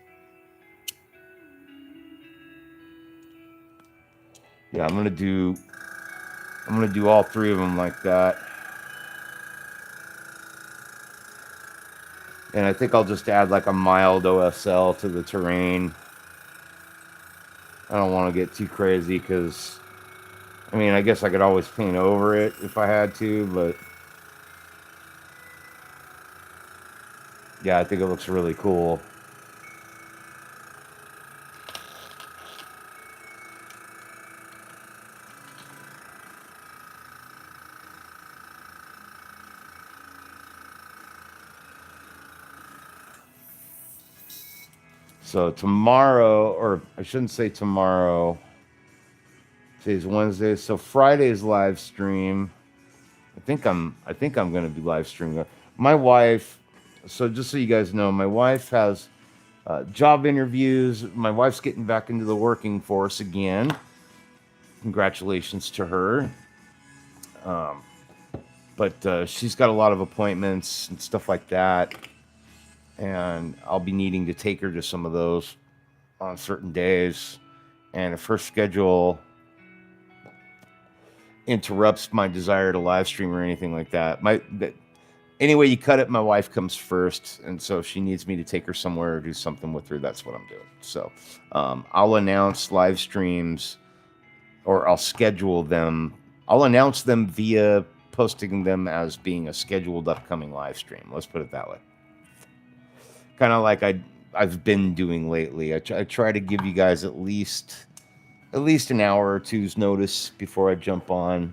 Yeah, I'm gonna do all three of them like that. And I think I'll just add like a mild OSL to the terrain. I don't want to get too crazy because, I mean, I guess I could always paint over it if I had to, but yeah, I think it looks really cool. So tomorrow, or I shouldn't say tomorrow, today's Wednesday, so Friday's live stream. I think I'm gonna be live streaming. My wife, so just so you guys know, my wife has job interviews. My wife's getting back into the working force again. Congratulations to her. But she's got a lot of appointments and stuff like that, and I'll be needing to take her to some of those on certain days. And if her schedule interrupts my desire to live stream or anything like that, anyway you cut it, my wife comes first, and so if she needs me to take her somewhere or do something with her, that's what I'm doing. So I'll announce live streams, or I'll schedule them. I'll announce them via posting them as being a scheduled upcoming live stream. Let's put it that way. Kind of like I've been doing lately. I try to give you guys at least an hour or two's notice before I jump on.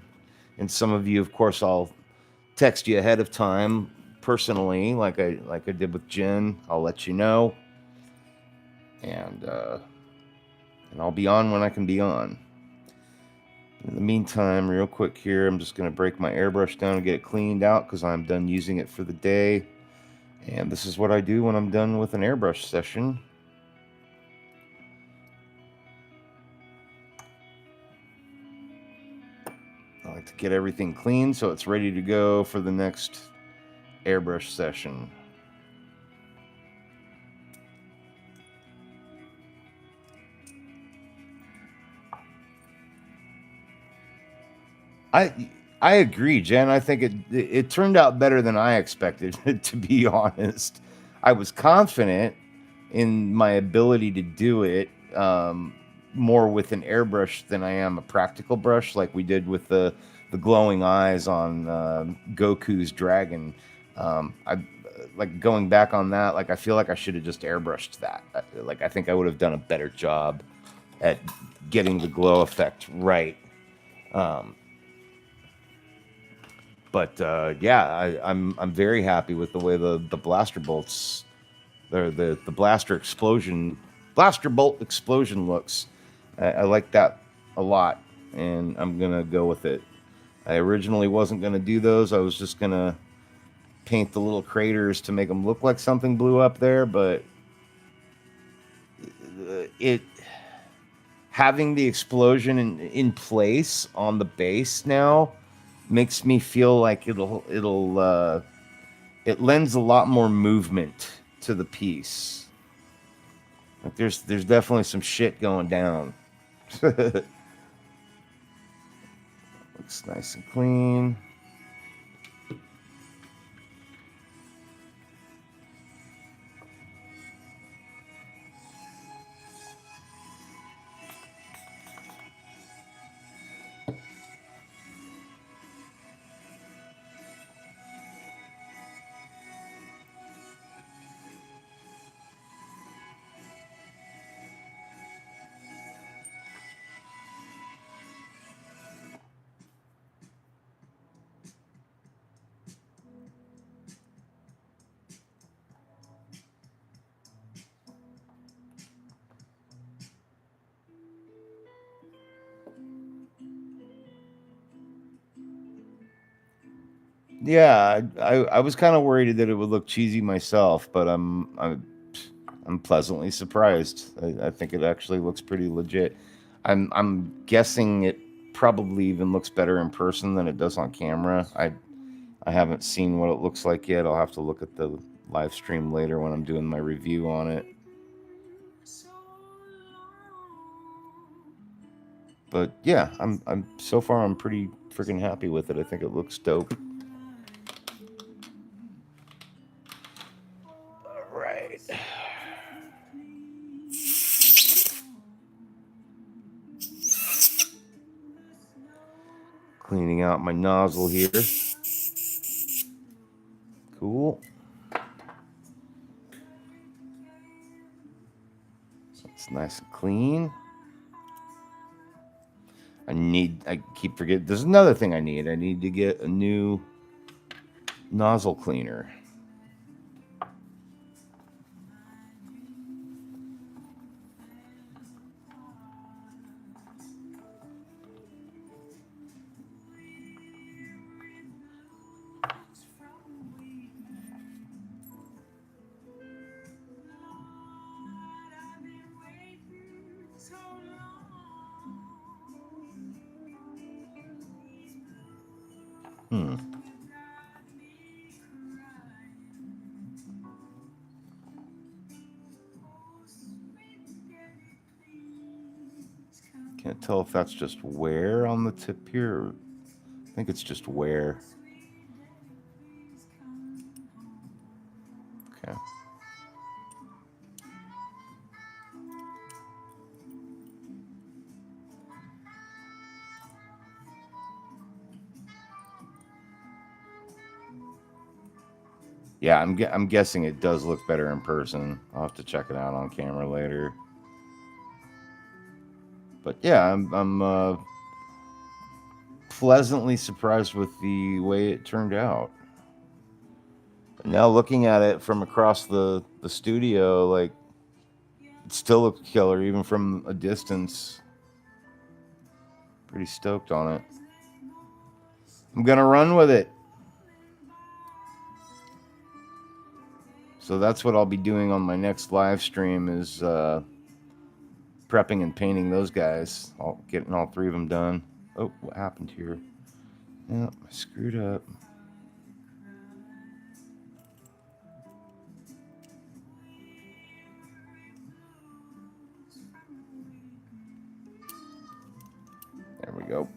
And some of you, of course, I'll text you ahead of time personally, like I did with Jen. I'll let you know, and I'll be on when I can be on. In the meantime, real quick here, I'm just going to break my airbrush down and get it cleaned out because I'm done using it for the day. And this is what I do when I'm done with an airbrush session. I like to get everything clean so it's ready to go for the next airbrush session. I agree, Jen. I think it turned out better than I expected, to be honest. I was confident in my ability to do it more with an airbrush than I am a practical brush, like we did with the glowing eyes on Goku's dragon. I like going back on that. Like I feel like I should have just airbrushed that. Like I think I would have done a better job at getting the glow effect right. But yeah, I'm very happy with the way the blaster bolts, the blaster bolt explosion looks. I like that a lot, and I'm gonna go with it. I originally wasn't gonna do those. I was just gonna paint the little craters to make them look like something blew up there, but it having the explosion in place on the base now makes me feel like it lends a lot more movement to the piece. Like there's definitely some shit going down. Looks nice and clean. Yeah, I was kind of worried that it would look cheesy myself, but I'm pleasantly surprised. I think it actually looks pretty legit. I'm guessing it probably even looks better in person than it does on camera. I haven't seen what it looks like yet. I'll have to look at the live stream later when I'm doing my review on it. But yeah, I'm so far I'm pretty freaking happy with it. I think it looks dope. All right. Cleaning out my nozzle here. Cool. It's nice and clean. I keep forgetting. There's another thing I need. I need to get a new nozzle cleaner. Can't tell if that's just wear on the tip here. I think it's just wear. Okay. Yeah, I'm guessing it does look better in person. I'll have to check it out on camera later. But yeah, I'm pleasantly surprised with the way it turned out. Now looking at it from across the studio, like it still looks killer even from a distance. Pretty stoked on it. I'm gonna run with it. So that's what I'll be doing on my next live stream is prepping and painting those guys. Getting all three of them done. Oh, what happened here? Yeah, I screwed up. There we go.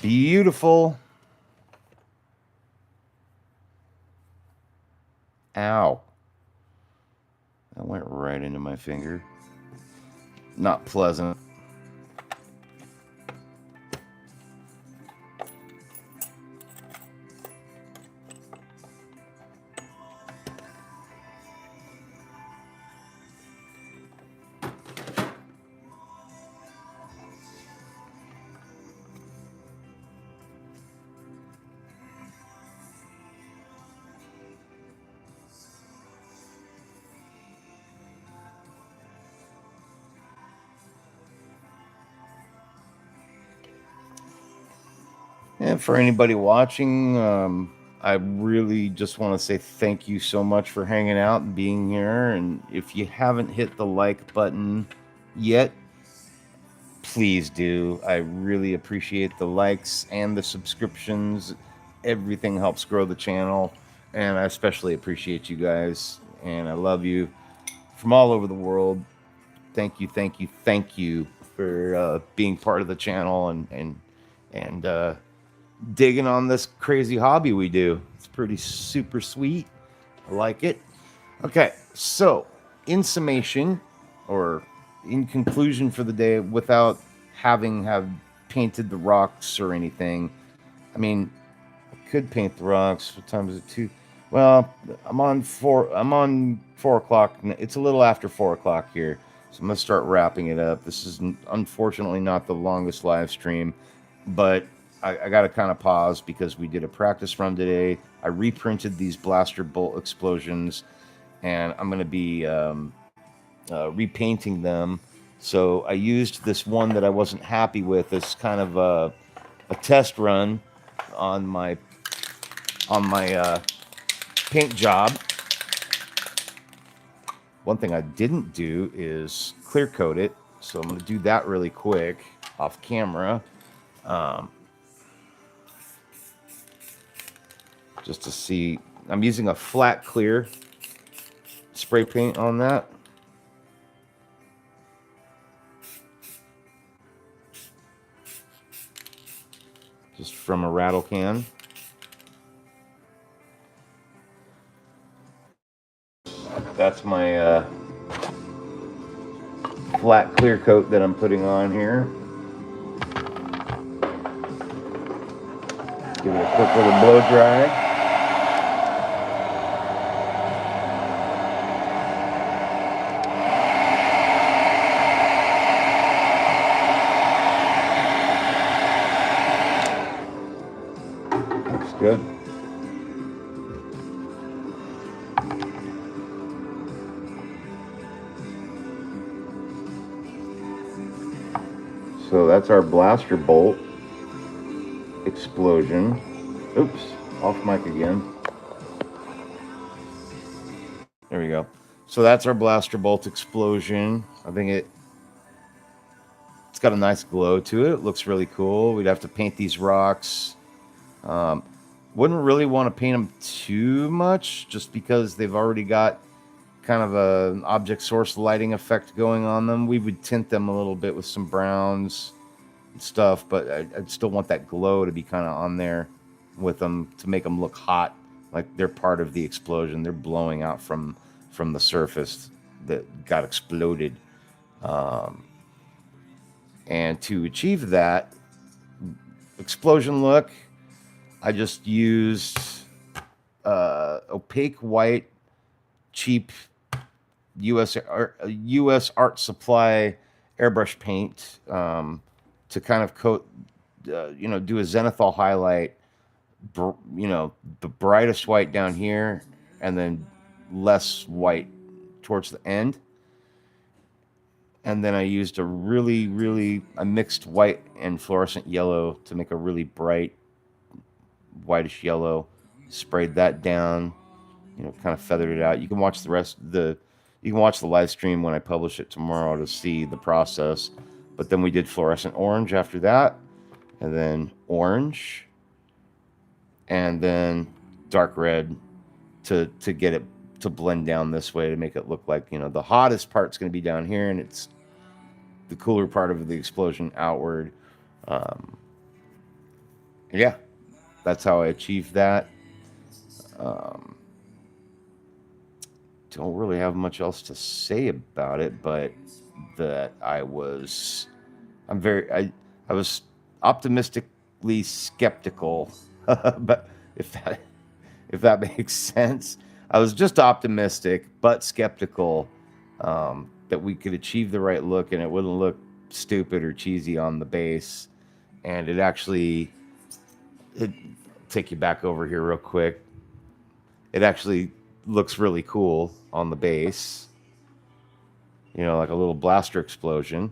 Beautiful. Ow. That went right into my finger. Not pleasant. And for anybody watching, I really just want to say thank you so much for hanging out and being here. And if you haven't hit the like button yet, please do. I really appreciate the likes and the subscriptions. Everything helps grow the channel. And I especially appreciate you guys. And I love you from all over the world. Thank you, thank you, thank you for being part of the channel and digging on this crazy hobby we do. It's pretty super sweet. I like it. Okay, so in summation, or in conclusion for the day, without having painted the rocks or anything, I mean, could paint the rocks. What time is it? 2. Well, I'm on 4 o'clock. It's a little after 4 o'clock here, so I'm gonna start wrapping it up. This is unfortunately not the longest live stream, but I got to kind of pause because we did a practice run today. I reprinted these blaster bolt explosions, and I'm gonna be repainting them. So I used this one that I wasn't happy with as kind of a test run on my paint job. One thing I didn't do is clear coat it, so I'm going to do that really quick off camera, just to see. I'm using a flat clear spray paint on that. Just from a rattle can. That's my flat clear coat that I'm putting on here. Give it a quick little blow dry. Looks good. So that's our blaster bolt explosion. Oops, off mic again. There we go. So that's our blaster bolt explosion. I think it's got a nice glow to it. It looks really cool. We'd have to paint these rocks. Wouldn't really want to paint them too much just because they've already got kind of an object source lighting effect going on them. We would tint them a little bit with some browns and stuff, but I'd still want that glow to be kind of on there with them to make them look hot, like they're part of the explosion. They're blowing out from the surface that got exploded. And to achieve that explosion look, I just used opaque white, cheap U.S. Art Supply airbrush paint to kind of coat, do a zenithal highlight, the brightest white down here, and then less white towards the end. And then I used I mixed white and fluorescent yellow to make a really bright whitish yellow. Sprayed that down, kind of feathered it out. You can watch the live stream when I publish it tomorrow to see the process. But then we did fluorescent orange after that, and then orange, and then dark red to get it to blend down this way to make it look like, the hottest part's going to be down here, and it's the cooler part of the explosion outward. Yeah, that's how I achieved that. Don't really have much else to say about it, but that I was optimistically skeptical, but if that makes sense. I was just optimistic but skeptical that we could achieve the right look and it wouldn't look stupid or cheesy on the base. And it take you back over here real quick. It actually looks really cool on the base. Like a little blaster explosion.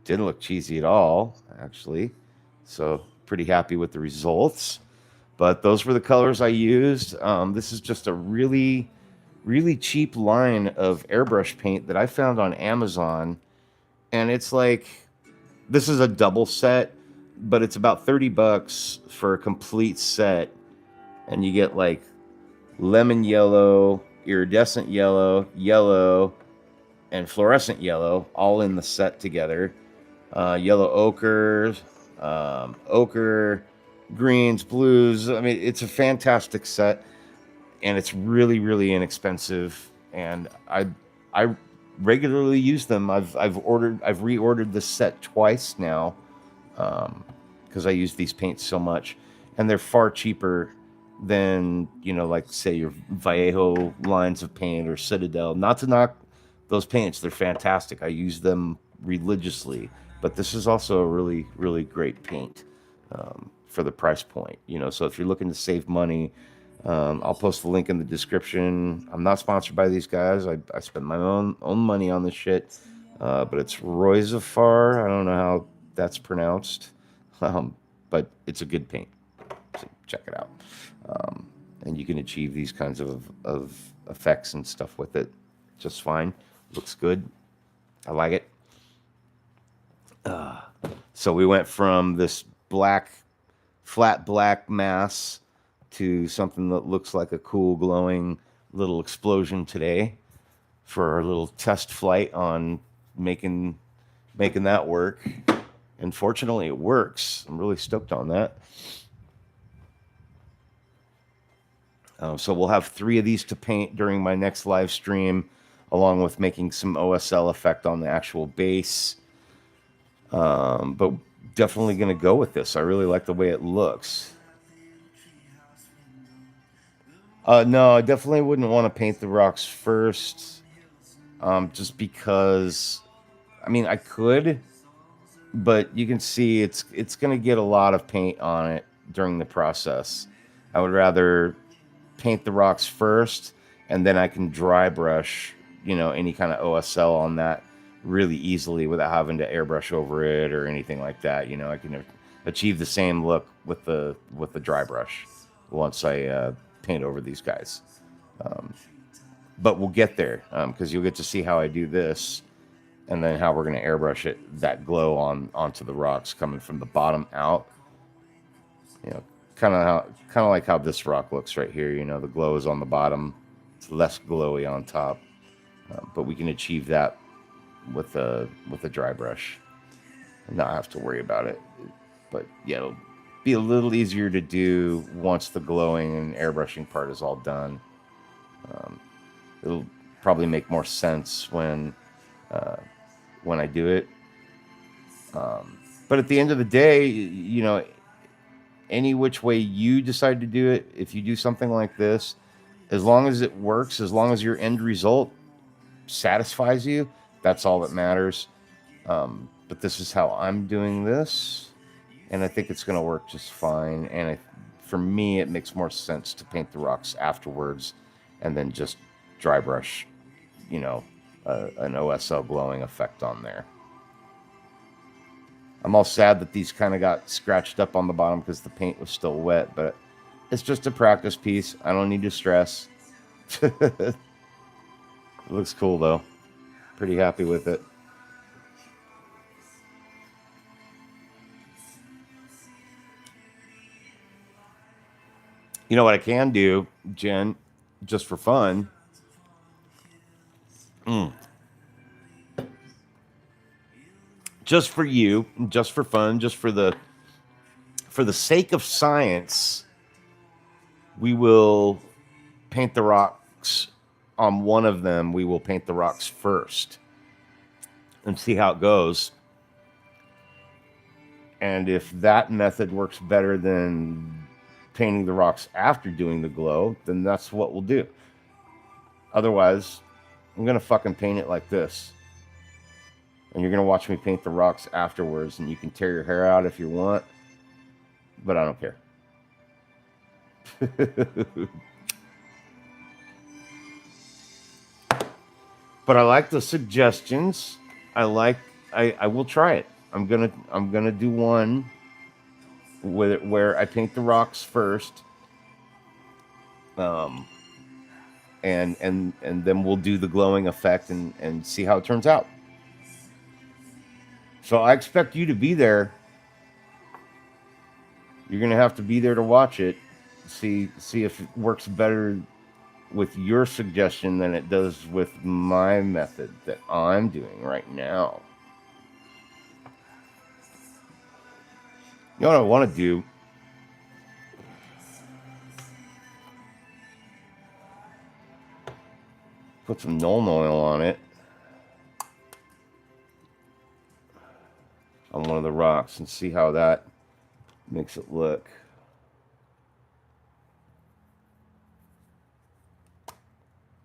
Didn't look cheesy at all, actually. So pretty happy with the results. But those were the colors I used. This is just a really cheap line of airbrush paint that I found on Amazon. And it's like, this is a double set, but it's about $30 for a complete set. And you get like lemon yellow, iridescent yellow, yellow, and fluorescent yellow all in the set together. Yellow ochre, ochre, greens, blues. I mean, it's a fantastic set, and it's really inexpensive. And I regularly use them. I've reordered the set twice now because I use these paints so much. and they're far cheaper than, you know, like say your Vallejo lines of paint or Citadel. Not to knock those paints, they're fantastic. I use them religiously, but this is also a really, really great paint for the price point. You know, so if you're looking to save money, I'll post the link in the description. I'm not sponsored by these guys. I spend my own money on this shit, but it's Roy Zafar. I don't know how that's pronounced, but it's a good paint. So check it out. And you can achieve these kinds of effects and stuff with it just fine. Looks good. I like it. So we went from this black, flat black mass to something that looks like a cool glowing little explosion today for our little test flight on making that work. And fortunately it works. I'm really stoked on that. So we'll have 3 of these to paint during my next live stream, along with making some OSL effect on the actual base. But definitely going to go with this. I really like the way it looks. No, I definitely wouldn't want to paint the rocks first, just because, I mean, I could, but you can see it's going to get a lot of paint on it during the process. I would rather paint the rocks first, and then I can dry brush, you know, any kind of OSL on that really easily without having to airbrush over it or anything like that. You know, I can achieve the same look with the dry brush once I paint over these guys. But we'll get there, because you'll get to see how I do this, and then how we're going to airbrush it, that glow onto the rocks coming from the bottom out. You know, kind of like how this rock looks right here. You know, the glow is on the bottom, it's less glowy on top, but we can achieve that with a dry brush and not have to worry about it. But yeah, it'll be a little easier to do once the glowing and airbrushing part is all done. It'll probably make more sense when I do it. But at the end of the day, you know, any which way you decide to do it, if you do something like this, as long as it works, as long as your end result satisfies you, that's all that matters. But this is how I'm doing this, and I think it's going to work just fine. And for me, it makes more sense to paint the rocks afterwards and then just dry brush, you know, an OSL glowing effect on there. I'm all sad that these kind of got scratched up on the bottom because the paint was still wet, but it's just a practice piece. I don't need to stress. It looks cool, though. Pretty happy with it. You know what I can do, Jen, just for fun? Just for you, just for fun, just for the sake of science, we will paint the rocks on one of them. We will paint the rocks first and see how it goes. And if that method works better than painting the rocks after doing the glow, then that's what we'll do. Otherwise, I'm going to fucking paint it like this. And you're going to watch me paint the rocks afterwards, and you can tear your hair out if you want, but I don't care. But I like the suggestions. I will try it. I'm gonna do one with it where I paint the rocks first. And then we'll do the glowing effect and see how it turns out. So I expect you to be there. You're gonna have to be there to watch it. See if it works better with your suggestion than it does with my method that I'm doing right now. You know what I want to do? Put some Nuln Oil on it. On one of the rocks and see how that makes it look.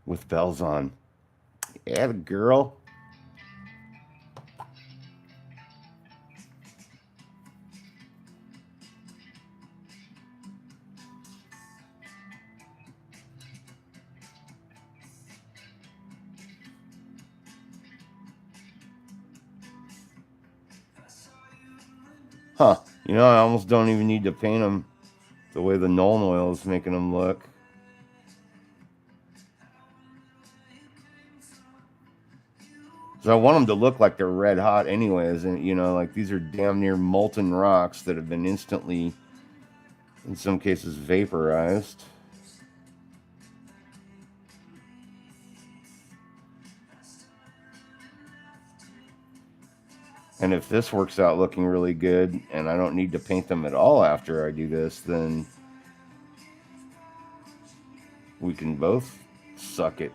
with bells on. Yeah, girl. Huh. You know, I almost don't even need to paint them the way the Nuln Oil is making them look. So I want them to look like they're red hot anyways. And, you know, like these are damn near molten rocks that have been instantly, in some cases, vaporized. And if this works out looking really good and I don't need to paint them at all after I do this, then we can both suck it.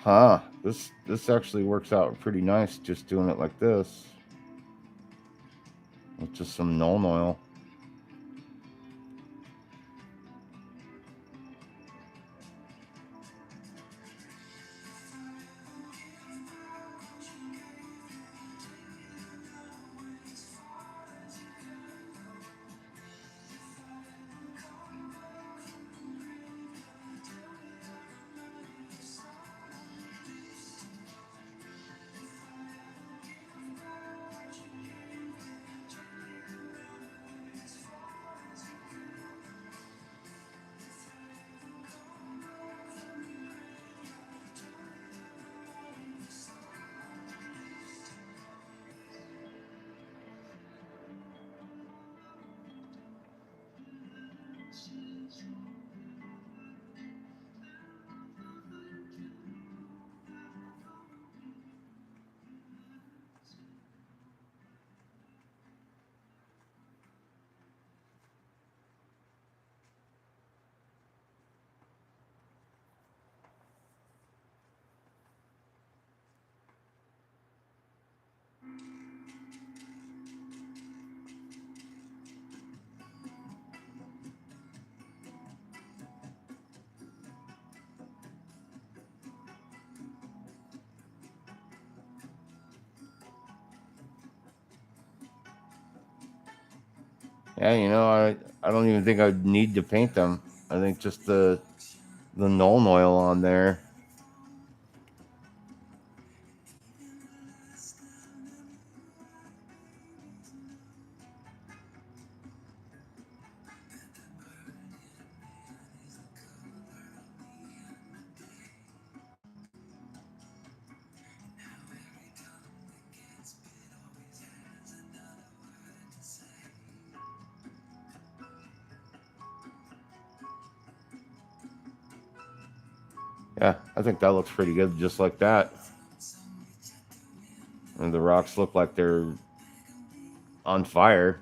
Huh. This actually works out pretty nice just doing it like this. With just some Nuln Oil. Yeah, you know, I don't even think I'd need to paint them. I think just the Nuln Oil on there. Yeah, I think that looks pretty good just like that. And the rocks look like they're on fire.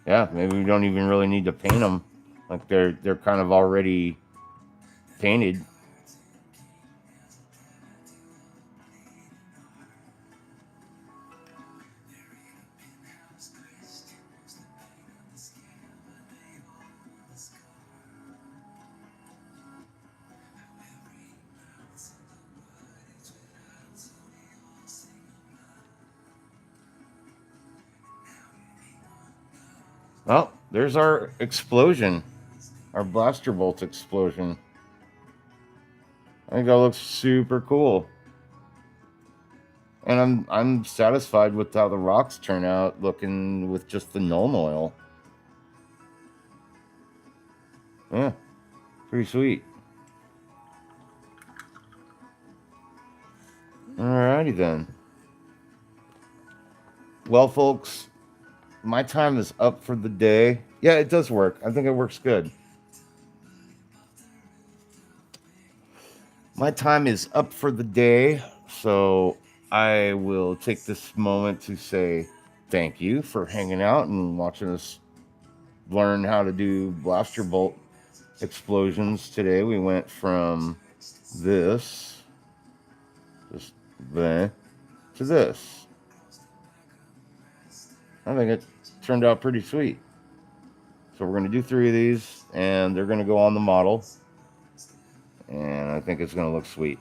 Yeah, maybe we don't even really need to paint them. Like they're kind of already painted. Oh, there's our explosion, our blaster bolt explosion. I think that looks super cool, and I'm satisfied with how the rocks turn out looking with just the Nuln Oil. Yeah, pretty sweet. Alrighty then. Well, folks, my time is up for the day. Yeah, it does work. I think it works good. My time is up for the day, so I will take this moment to say thank you for hanging out and watching us learn how to do blaster bolt explosions today. We went from this, just there, to this. I think it turned out pretty sweet. So we're going to do 3 of these, and they're going to go on the model, and I think it's going to look sweet.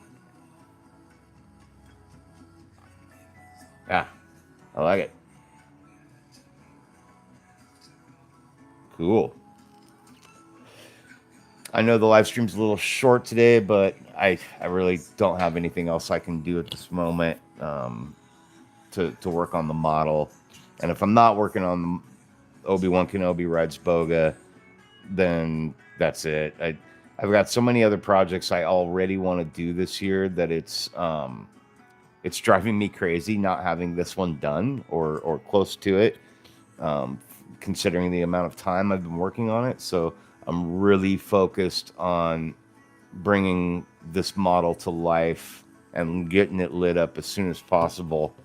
Yeah, I like it. Cool. I know the live stream's a little short today, but I really don't have anything else I can do at this moment to work on the model. And if I'm not working on Obi Wan Kenobi rides Boga, then that's it. I've got so many other projects I already want to do this year that it's driving me crazy not having this one done or close to it, considering the amount of time I've been working on it. So I'm really focused on bringing this model to life and getting it lit up as soon as possible.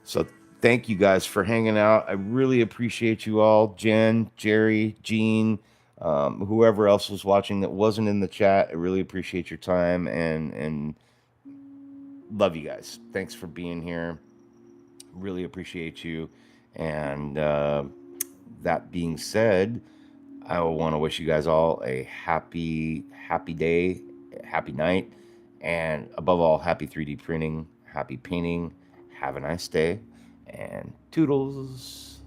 So thank you guys for hanging out. I really appreciate you all. Jen, Jerry, Gene, whoever else was watching that wasn't in the chat. I really appreciate your time and love you guys. Thanks for being here. Really appreciate you. And that being said, I want to wish you guys all a happy day, happy night, and above all, happy 3D printing, happy painting. Have a nice day, and toodles.